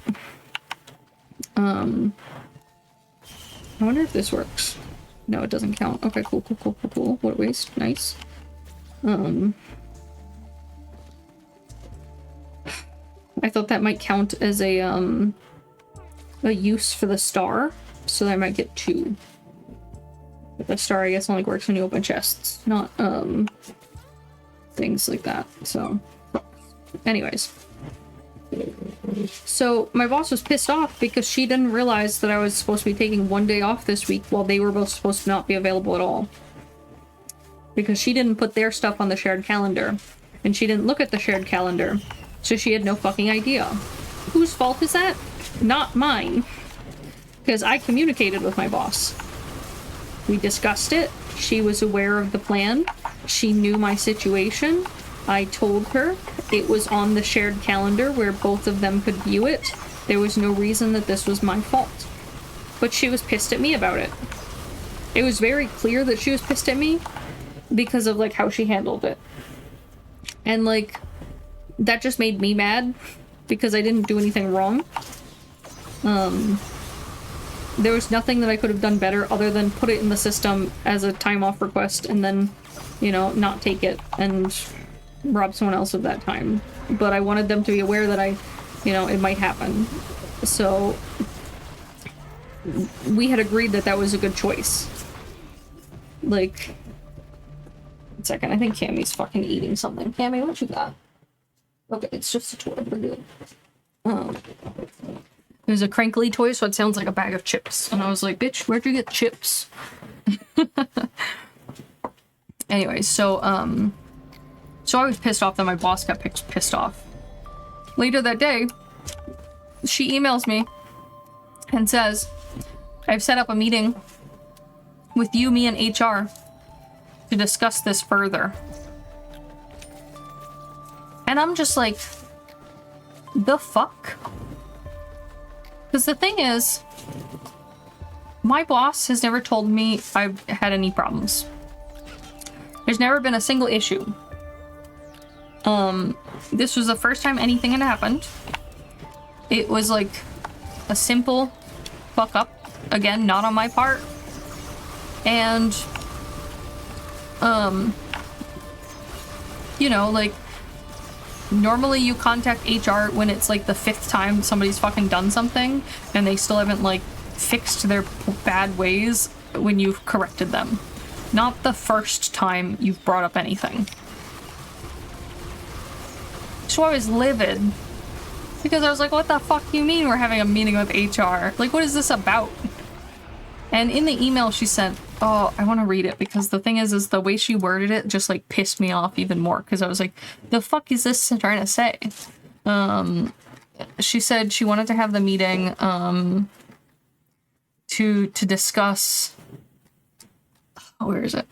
S1: I wonder if this works. No, it doesn't count. Okay, cool. What a waste. Nice. I thought that might count as a use for the star, so I might get 2. But the star, I guess, only works when you open chests, not things like that. So, anyways. So my boss was pissed off because she didn't realize that I was supposed to be taking 1 day off this week while they were both supposed to not be available at all. Because she didn't put their stuff on the shared calendar, and she didn't look at the shared calendar, so she had no fucking idea. Whose fault is that? Not mine. Because I communicated with my boss. We discussed it. She was aware of the plan. She knew my situation. I told her it was on the shared calendar where both of them could view it. There was no reason that this was my fault. But she was pissed at me about it. It was very clear that she was pissed at me because of like how she handled it. And like that just made me mad because I didn't do anything wrong. There was nothing that I could have done better other than put it in the system as a time off request and then, you know, not take it and rob someone else of that time. But I wanted them to be aware that it might happen. So we had agreed that that was a good choice. Like, 1 second, I think Cammy's fucking eating something. Cammy, what you got? Okay, it's just a toy. We're good. It was a crinkly toy, so it sounds like a bag of chips. And I was like, bitch, where'd you get chips? Anyway, so I was pissed off that my boss got pissed off. Later that day, she emails me and says, I've set up a meeting with you, me, and HR to discuss this further. And I'm just like, the fuck? Because the thing is, my boss has never told me I've had any problems. There's never been a single issue. This was the first time anything had happened. It was like a simple fuck up. Again, not on my part. And, you know, like, normally you contact HR when it's like the 5th time somebody's fucking done something and they still haven't like fixed their bad ways when you've corrected them. Not the first time you've brought up anything. So I was livid because I was like, what the fuck do you mean we're having a meeting with HR? Like, what is this about? And in the email she sent, oh, I want to read it because the thing is the way she worded it just like pissed me off even more because I was like, the fuck is this trying to say? She said she wanted to have the meeting to discuss, where is it?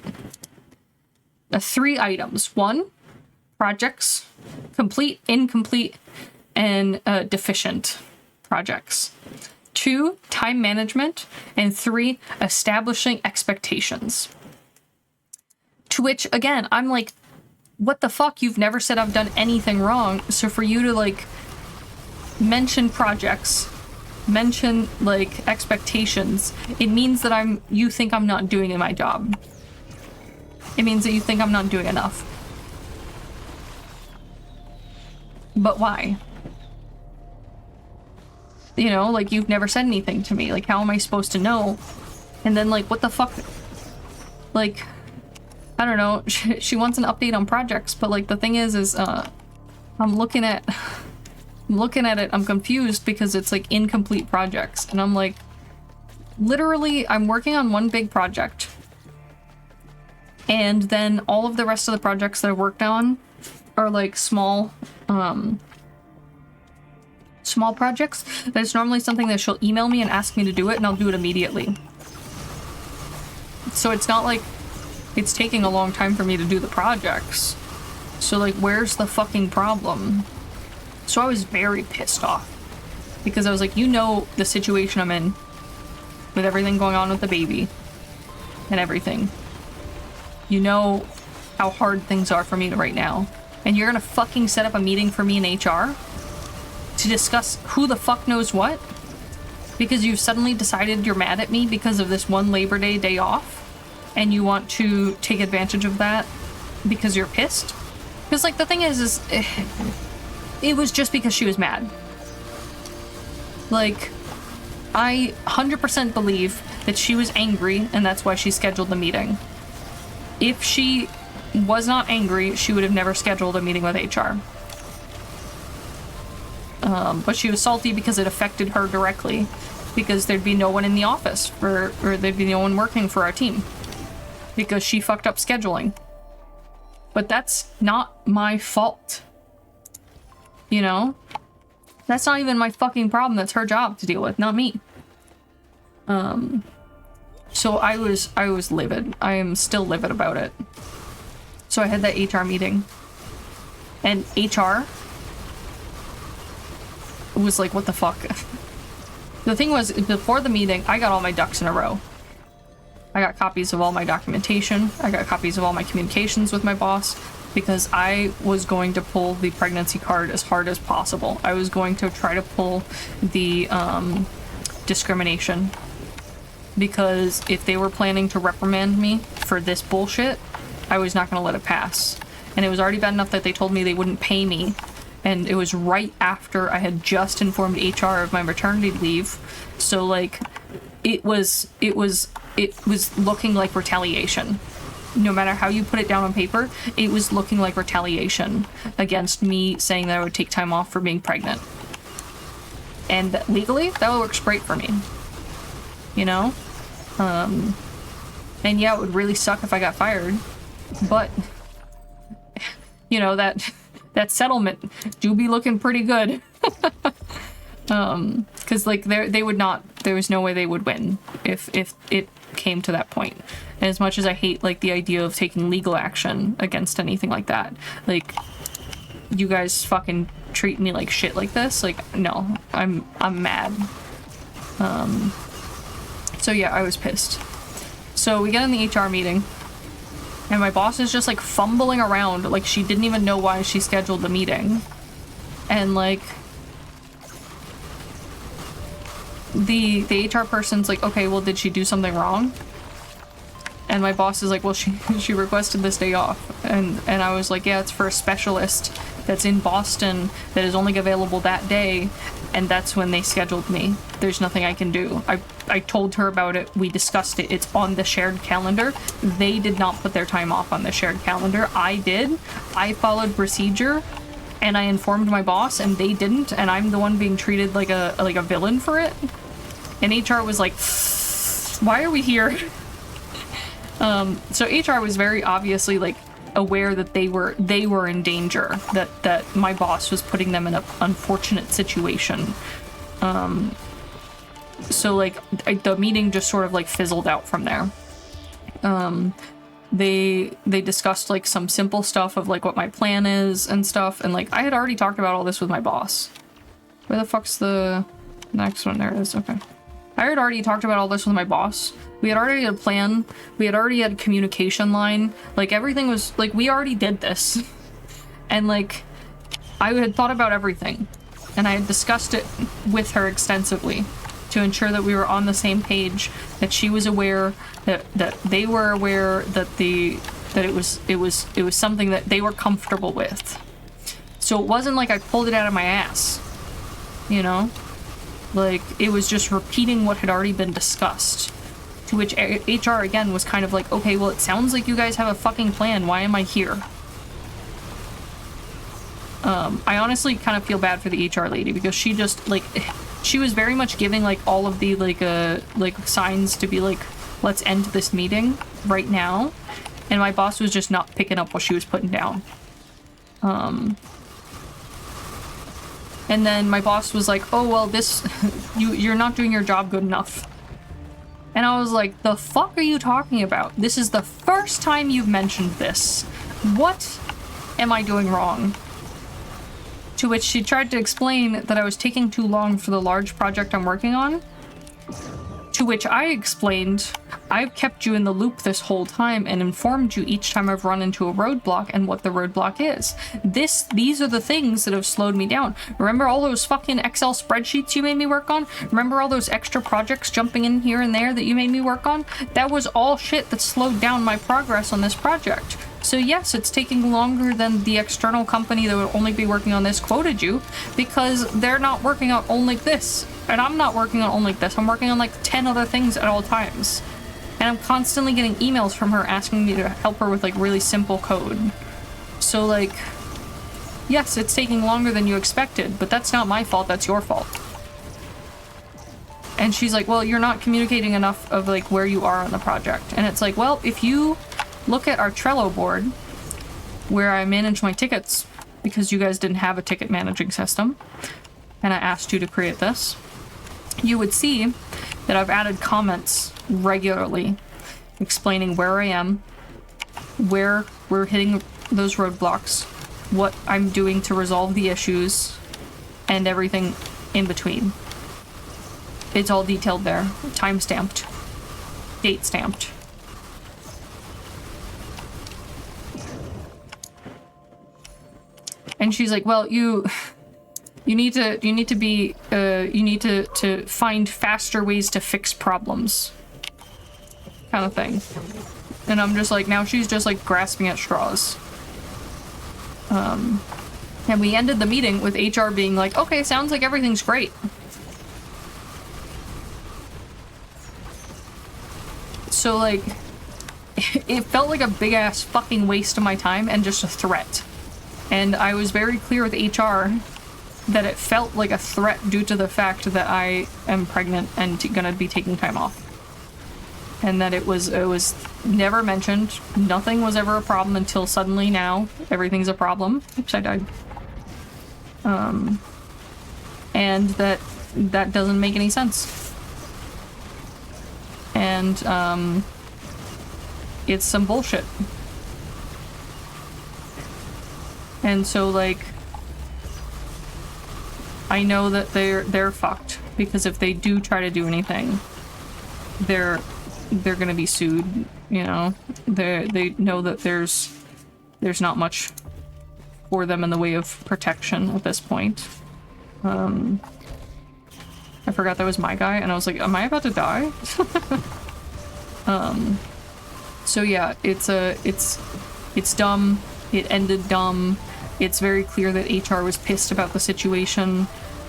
S1: 3 items. 1, projects, complete, incomplete, and deficient projects. 2, time management, and 3, establishing expectations. To which, again, I'm like, what the fuck? You've never said I've done anything wrong. So for you to, like, mention projects, mention, like, expectations, it means that you think I'm not doing my job. It means that you think I'm not doing enough. But why? You know, like, you've never said anything to me. Like, how am I supposed to know? And then, like, what the fuck? Like, I don't know. She wants an update on projects, but, like, the thing is I'm looking at it, I'm confused because it's, like, incomplete projects. And I'm like, literally, I'm working on one big project. And then all of the rest of the projects that I worked on are, like, small projects. That's normally something that she'll email me and ask me to do it, and I'll do it immediately. So it's not like it's taking a long time for me to do the projects. So like, where's the fucking problem? So I was very pissed off because I was like, you know the situation I'm in with everything going on with the baby and everything. You know how hard things are for me right now. And you're gonna fucking set up a meeting for me in HR to discuss who the fuck knows what? Because you've suddenly decided you're mad at me because of this one Labor Day off and you want to take advantage of that because you're pissed? Because like the thing is it was just because she was mad. Like, I 100% believe that she was angry and that's why she scheduled the meeting. If she was not angry, she would have never scheduled a meeting with HR. But she was salty because it affected her directly, because there'd be no one in the office or there'd be no one working for our team because she fucked up scheduling. But that's not my fault. You know? That's not even my fucking problem. That's her job to deal with, not me. So I was livid. I am still livid about it. So I had that HR meeting. And HR was like, what the fuck? The thing was, before the meeting, I got all my ducks in a row. I got copies of all my documentation. I got copies of all my communications with my boss because I was going to pull the pregnancy card as hard as possible. I was going to try to pull the discrimination, because if they were planning to reprimand me for this bullshit, I was not going to let it pass. And it was already bad enough that they told me they wouldn't pay me. And it was right after I had just informed HR of my maternity leave. So like, it was looking like retaliation. No matter how you put it down on paper, it was looking like retaliation against me saying that I would take time off for being pregnant. And legally, that works great for me. You know? And yeah, it would really suck if I got fired. But, you know, that settlement do be looking pretty good. Because like there was no way they would win if it came to that point. And as much as I hate like the idea of taking legal action against anything like that, like, you guys fucking treat me like shit like this, like, no, I'm mad. So yeah, I was pissed. So we get in the HR meeting and my boss is just like fumbling around like she didn't even know why she scheduled the meeting. And like, the HR person's like, okay, well, did she do something wrong? And my boss is like, well, she requested this day off. And I was like, yeah, it's for a specialist that's in Boston that is only available that day, and that's when they scheduled me. There's nothing I can do. I told her about it. We discussed it. It's on the shared calendar. They did not put their time off on the shared calendar. I did. I followed procedure, and I informed my boss, and they didn't, and I'm the one being treated like a villain for it. And HR was like, why are we here? So HR was very obviously like aware that they were in danger, that my boss was putting them in an unfortunate situation. So like the meeting just sort of like fizzled out from there. They discussed like some simple stuff of like what my plan is and stuff, and like I had already talked about all this with my boss. Where the fuck's the next one? There it is. Okay. I had already talked about all this with my boss. We had already had a plan. We had already had a communication line. Like, everything was, like, we already did this. And, like, I had thought about everything. And I had discussed it with her extensively to ensure that we were on the same page, that she was aware, that they were aware, that it was something that they were comfortable with. So it wasn't like I pulled it out of my ass, you know? Like, it was just repeating what had already been discussed. To which HR again was kind of like, okay, well, it sounds like you guys have a fucking plan. Why am I here? I honestly kind of feel bad for the HR lady because she just, like, she was very much giving, like, all of the, like signs to be like, let's end this meeting right now. And my boss was just not picking up what she was putting down. And then my boss was like, oh, well, you're not doing your job good enough. And I was like, the fuck are you talking about? This is the first time you've mentioned this. What am I doing wrong? To which she tried to explain that I was taking too long for the large project I'm working on. To which I explained, I've kept you in the loop this whole time and informed you each time I've run into a roadblock and what the roadblock is. These are the things that have slowed me down. Remember all those fucking Excel spreadsheets you made me work on? Remember all those extra projects jumping in here and there that you made me work on? That was all shit that slowed down my progress on this project. So yes, it's taking longer than the external company that would only be working on this quoted you, because they're not working on only this. And I'm not working on only this. I'm working on like 10 other things at all times. And I'm constantly getting emails from her asking me to help her with like really simple code. So like, yes, it's taking longer than you expected, but that's not my fault, that's your fault. And she's like, well, you're not communicating enough of like where you are on the project. And it's like, well, if you look at our Trello board where I manage my tickets, because you guys didn't have a ticket managing system, and I asked you to create this, you would see that I've added comments regularly explaining where I am, where we're hitting those roadblocks, what I'm doing to resolve the issues, and everything in between. It's all detailed there, time-stamped, date-stamped. And she's like, well, you need to find faster ways to fix problems, kind of thing. And I'm just like, now she's just like grasping at straws. And we ended the meeting with HR being like, okay, sounds like everything's great. So like, it felt like a big ass fucking waste of my time and just a threat. And I was very clear with HR that it felt like a threat due to the fact that I am pregnant and gonna be taking time off. And that it was never mentioned. Nothing was ever a problem until suddenly now everything's a problem. Oops, I died. And that doesn't make any sense. And it's some bullshit. And so like, I know that they're fucked, because if they do try to do anything, they're gonna be sued, you know. They know that there's not much for them in the way of protection at this point. I forgot that was my guy, and I was like, am I about to die? So yeah, it's dumb. It ended dumb. It's very clear that HR was pissed about the situation.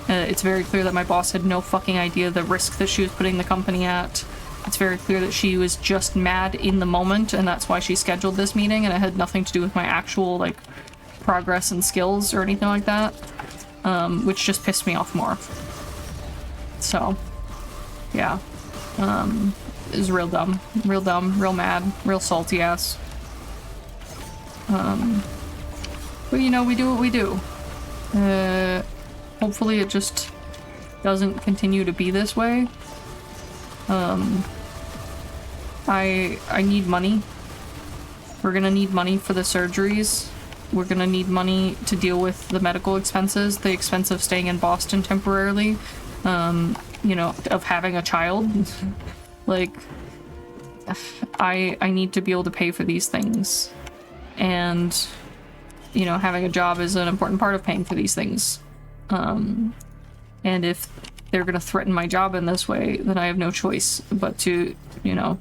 S1: It's very clear that my boss had no fucking idea the risk that she was putting the company at. It's very clear that she was just mad in the moment, and that's why she scheduled this meeting, and it had nothing to do with my actual, like, progress and skills or anything like that. Which just pissed me off more. So, yeah. It was real dumb, real mad, real salty ass. But you know, we do what we do. Hopefully it just doesn't continue to be this way. I need money. We're gonna need money for the surgeries. We're gonna need money to deal with the medical expenses, the expense of staying in Boston temporarily, you know, of having a child. Like, I need to be able to pay for these things. And, you know, having a job is an important part of paying for these things. And if they're gonna threaten my job in this way, then I have no choice but to, you know,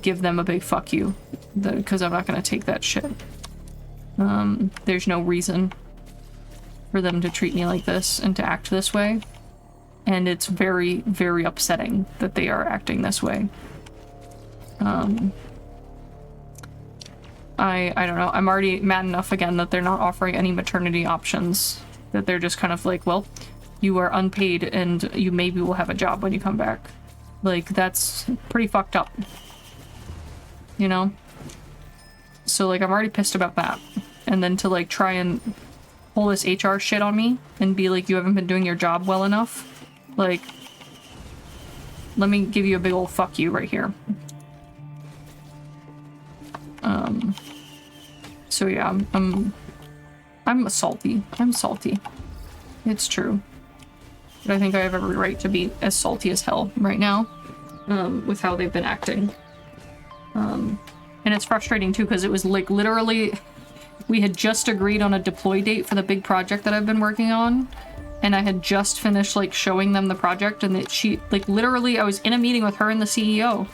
S1: give them a big fuck you, because I'm not gonna take that shit. There's no reason for them to treat me like this and to act this way. And it's very, very upsetting that they are acting this way. I don't know. I'm already mad enough again that they're not offering any maternity options. That they're just kind of like, well, you are unpaid and you maybe will have a job when you come back. Like, that's pretty fucked up. You know? So, like, I'm already pissed about that. And then to, like, try and pull this HR shit on me and be like, you haven't been doing your job well enough. Like, let me give you a big old fuck you right here. So yeah, I'm salty. I'm salty. It's true. But I think I have every right to be as salty as hell right now, with how they've been acting. And it's frustrating too, because it was like literally, we had just agreed on a deploy date for the big project that I've been working on, and I had just finished like showing them the project, and that she like literally, I was in a meeting with her and the CEO,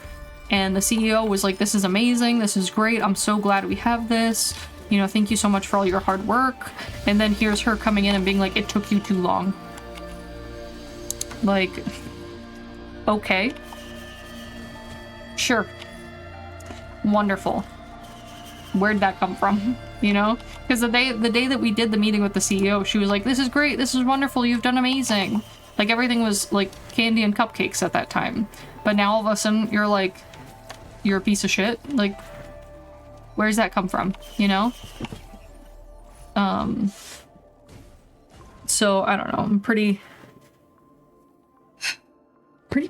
S1: and the CEO was like, this is amazing, this is great, I'm so glad we have this, you know, thank you so much for all your hard work. And then here's her coming in and being like, it took you too long. Like, okay, sure, wonderful. Where'd that come from? You know, because the day that we did the meeting with the CEO, she was like, this is great, this is wonderful, you've done amazing. Like, everything was like candy and cupcakes at that time. But now all of a sudden you're like, you're a piece of shit. Like, where's that come from? You know? So I don't know, I'm pretty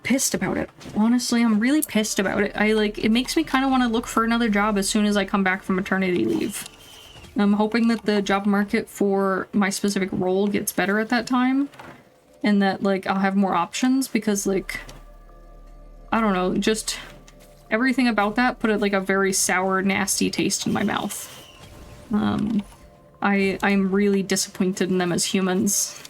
S1: pissed about it. Honestly, I'm really pissed about it. It makes me kind of want to look for another job as soon as I come back from maternity leave. I'm hoping that the job market for my specific role gets better at that time, and that like I'll have more options, because like, I don't know, just everything about that put it like a very sour, nasty taste in my mouth. I'm really disappointed in them as humans.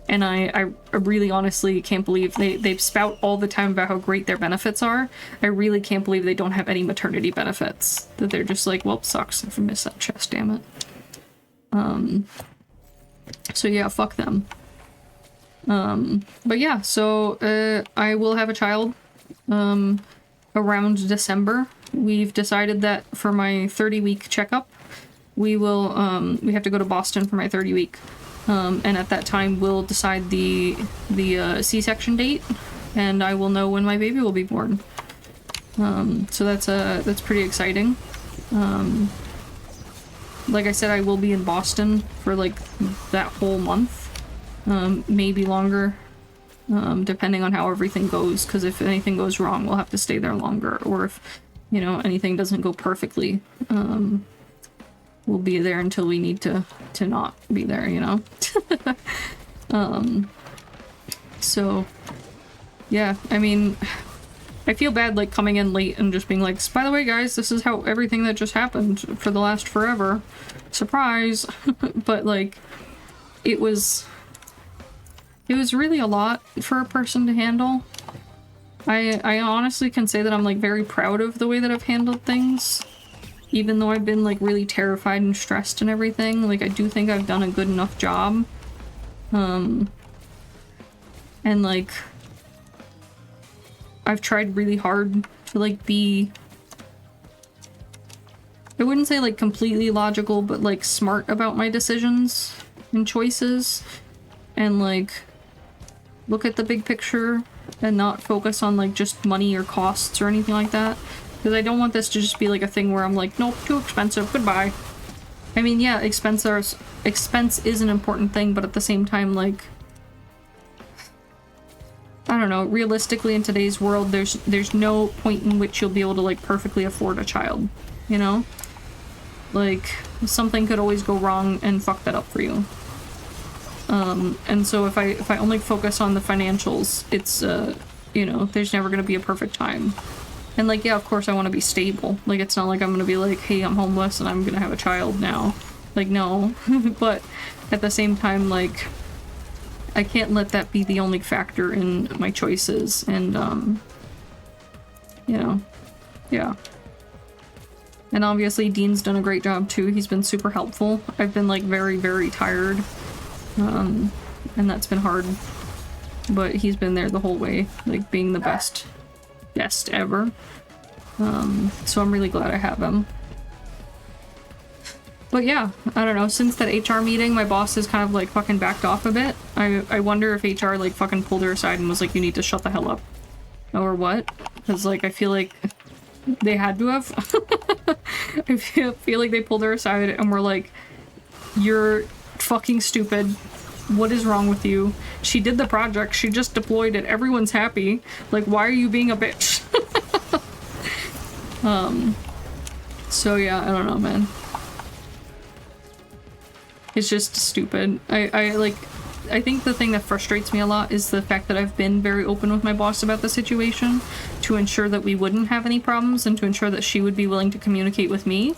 S1: And I really honestly can't believe they spout all the time about how great their benefits are. I really can't believe they don't have any maternity benefits. That they're just like, well, sucks if I miss that chest, damn it. So yeah, fuck them. But yeah, so I will have a child around December. We've decided that for my 30-week checkup, we have to go to Boston for my 30-week. And at that time, we'll decide the C-section date, and I will know when my baby will be born. So that's pretty exciting. Like I said, I will be in Boston for like that whole month, maybe longer, depending on how everything goes. Because if anything goes wrong, we'll have to stay there longer, or if, you know, anything doesn't go perfectly, we'll be there until we need to not be there, you know? So, yeah, I mean, I feel bad, like, coming in late and just being like, by the way, guys, this is how everything that just happened for the last forever. Surprise! But, like, it was really a lot for a person to handle. I honestly can say that I'm, like, very proud of the way that I've handled things. Even though I've been, like, really terrified and stressed and everything, like, I do think I've done a good enough job. And, like, I've tried really hard to, like, be... I wouldn't say, like, completely logical, but, like, smart about my decisions and choices. And, like, look at the big picture and not focus on, like, just money or costs or anything like that. Because I don't want this to just be like a thing where I'm like, nope, too expensive, goodbye. I mean, yeah, expense is an important thing, but at the same time, like, I don't know, realistically in today's world, there's no point in which you'll be able to, like, perfectly afford a child, you know? Like, something could always go wrong and fuck that up for you. And so if I only focus on the financials, it's, you know, there's never gonna be a perfect time. And, like, yeah, of course I want to be stable. Like, it's not like I'm gonna be like, hey, I'm homeless and I'm gonna have a child now. Like, no. But at the same time, like, I can't let that be the only factor in my choices. And, you know, yeah. And obviously Dean's done a great job too. He's been super helpful. I've been, like, very, very tired. And that's been hard. But he's been there the whole way, like, being the best ever. So I'm really glad I have him. But yeah, I don't know, since that HR meeting, my boss has kind of, like, fucking backed off a bit. I wonder if HR, like, fucking pulled her aside and was like, you need to shut the hell up. Or what? Because, like, I feel like they had to have. I feel like they pulled her aside and were like, you're fucking stupid. What is wrong with you? She did the project. She just deployed it. Everyone's happy. Like, why are you being a bitch? So yeah, I don't know, man. It's just stupid. I think the thing that frustrates me a lot is the fact that I've been very open with my boss about the situation to ensure that we wouldn't have any problems and to ensure that she would be willing to communicate with me.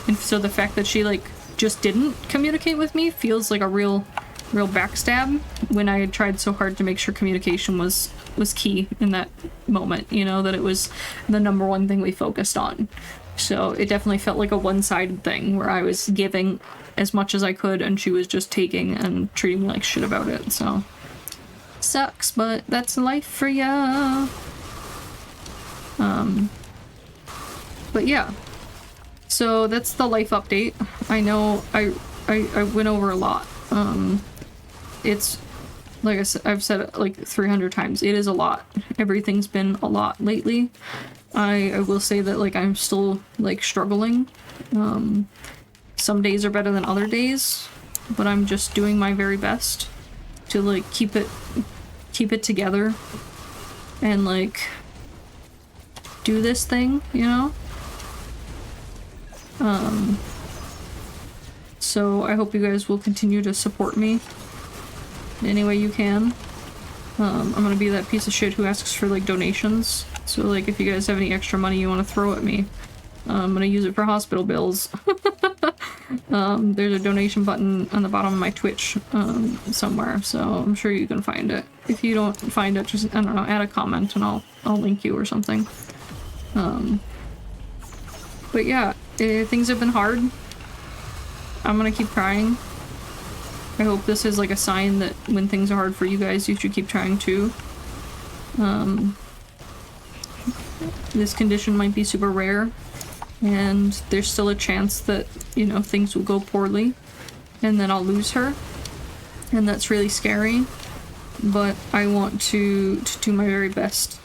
S1: And so the fact that she, like, just didn't communicate with me feels like a real backstab when I had tried so hard to make sure communication was key in that moment, you know, that it was the number one thing we focused on. So it definitely felt like a one-sided thing where I was giving as much as I could and she was just taking and treating me like shit about it. So sucks, but that's life for ya. But yeah, so that's the life update. I know I went over a lot. It's like I've said it like 300 times. It is a lot. Everything's been a lot lately. I will say that, like, I'm still, like, struggling. Some days are better than other days, but I'm just doing my very best to, like, keep it together and, like, do this thing, you know? So I hope you guys will continue to support me in any way you can. I'm gonna be that piece of shit who asks for, like, donations. So, like, if you guys have any extra money you want to throw at me, I'm gonna use it for hospital bills. There's a donation button on the bottom of my Twitch somewhere, so I'm sure you can find it. If you don't find it, just, I don't know, add a comment and I'll link you or something. But yeah, things have been hard. I'm gonna keep trying. I hope this is like a sign that when things are hard for you guys, you should keep trying too. This condition might be super rare, and there's still a chance that, you know, things will go poorly, and then I'll lose her, and that's really scary, but I want to do my very best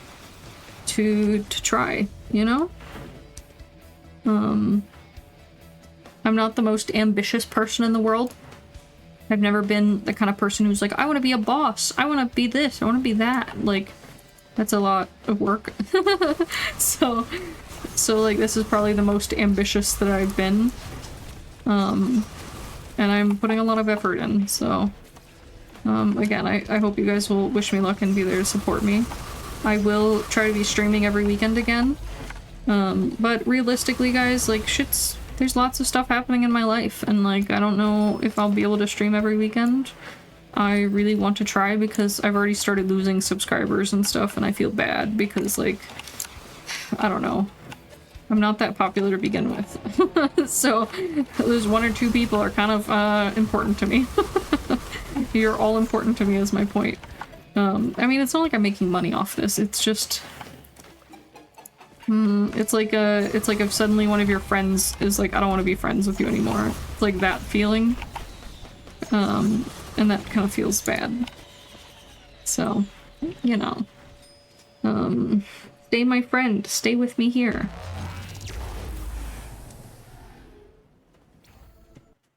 S1: to try, you know? I'm not the most ambitious person in the world. I've never been the kind of person who's like, I want to be a boss, I want to be this, I want to be that. Like, that's a lot of work. so like, this is probably the most ambitious that I've been. And I'm putting a lot of effort in, so again, I hope you guys will wish me luck and be there to support me. I will try to be streaming every weekend again. But realistically, guys, like, there's lots of stuff happening in my life, and, like, I don't know if I'll be able to stream every weekend. I really want to try because I've already started losing subscribers and stuff, and I feel bad because, like, I don't know. I'm not that popular to begin with. So those one or two people are kind of important to me. You're all important to me is my point. I mean, it's not like I'm making money off this. It's just... it's like if suddenly one of your friends is like, I don't want to be friends with you anymore. It's like that feeling. And that kind of feels bad. So, you know. Stay my friend. Stay with me here.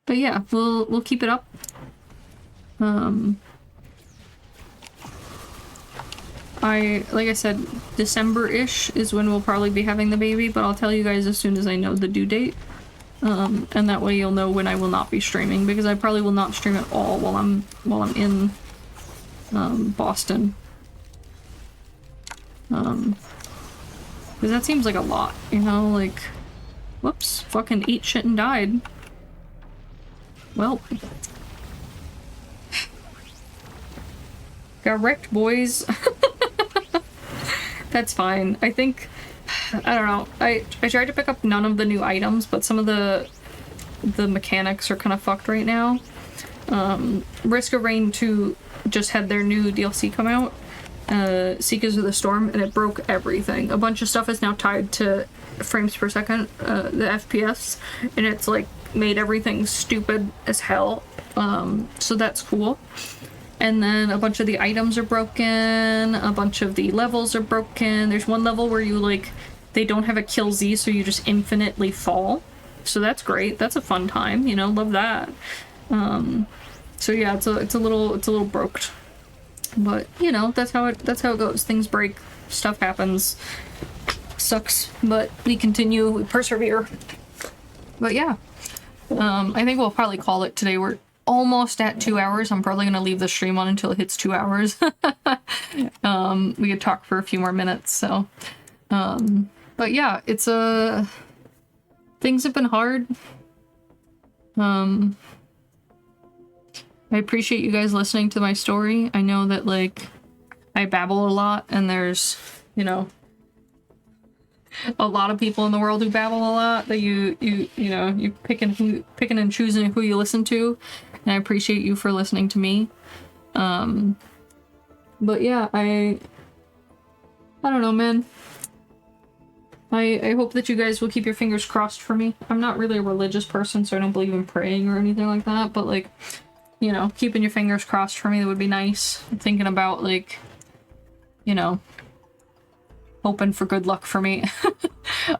S1: But yeah, we'll keep it up. Like I said, December-ish is when we'll probably be having the baby, but I'll tell you guys as soon as I know the due date. And that way you'll know when I will not be streaming, because I probably will not stream at all while I'm in Boston. Because that seems like a lot, you know, like, whoops, fucking ate shit and died. Well, got wrecked, boys. That's fine. I think, I don't know, I tried to pick up none of the new items, but some of the mechanics are kind of fucked right now. Risk of Rain 2 just had their new DLC come out, Seekers of the Storm, and it broke everything. A bunch of stuff is now tied to frames per second, the FPS, and it's like made everything stupid as hell. So that's cool. And then a bunch of the items are broken, a bunch of the levels are broken. There's one level where you, like, they don't have a kill Z, so you just infinitely fall. So that's great. That's a fun time, you know, love that. So yeah, it's a little broked. But you know, that's how it goes. Things break, stuff happens. Sucks, but we continue, we persevere. But yeah. I think we'll probably call it today. We're almost at 2 hours. I'm probably gonna leave the stream on until it hits 2 hours. We could talk for a few more minutes, so but yeah, it's things have been hard. I appreciate you guys listening to my story. I know that like I babble a lot, and there's, you know, a lot of people in the world who babble a lot, that you know, you picking and choosing who you listen to, and I appreciate you for listening to me. But yeah, I don't know, man. I hope that you guys will keep your fingers crossed for me. I'm not really a religious person, so I don't believe in praying or anything like that, but like, you know, keeping your fingers crossed for me, that would be nice. I'm thinking about like, you know, hoping for good luck for me.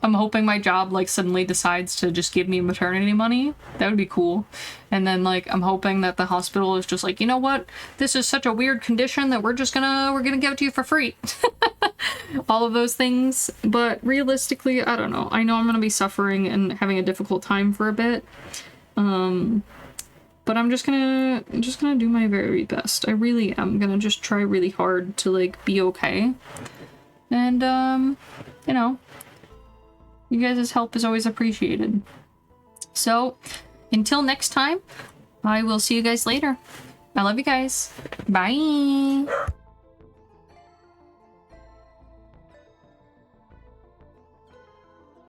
S1: I'm hoping my job like suddenly decides to just give me maternity money. That would be cool. And then like I'm hoping that the hospital is just like, you know what, this is such a weird condition that we're gonna give it to you for free. All of those things. But realistically, I don't know. I know I'm gonna be suffering and having a difficult time for a bit. But I'm just gonna do my very best. I really am gonna just try really hard to like be okay. And, you know, you guys' help is always appreciated. So, until next time, I will see you guys later. I love you guys. Bye!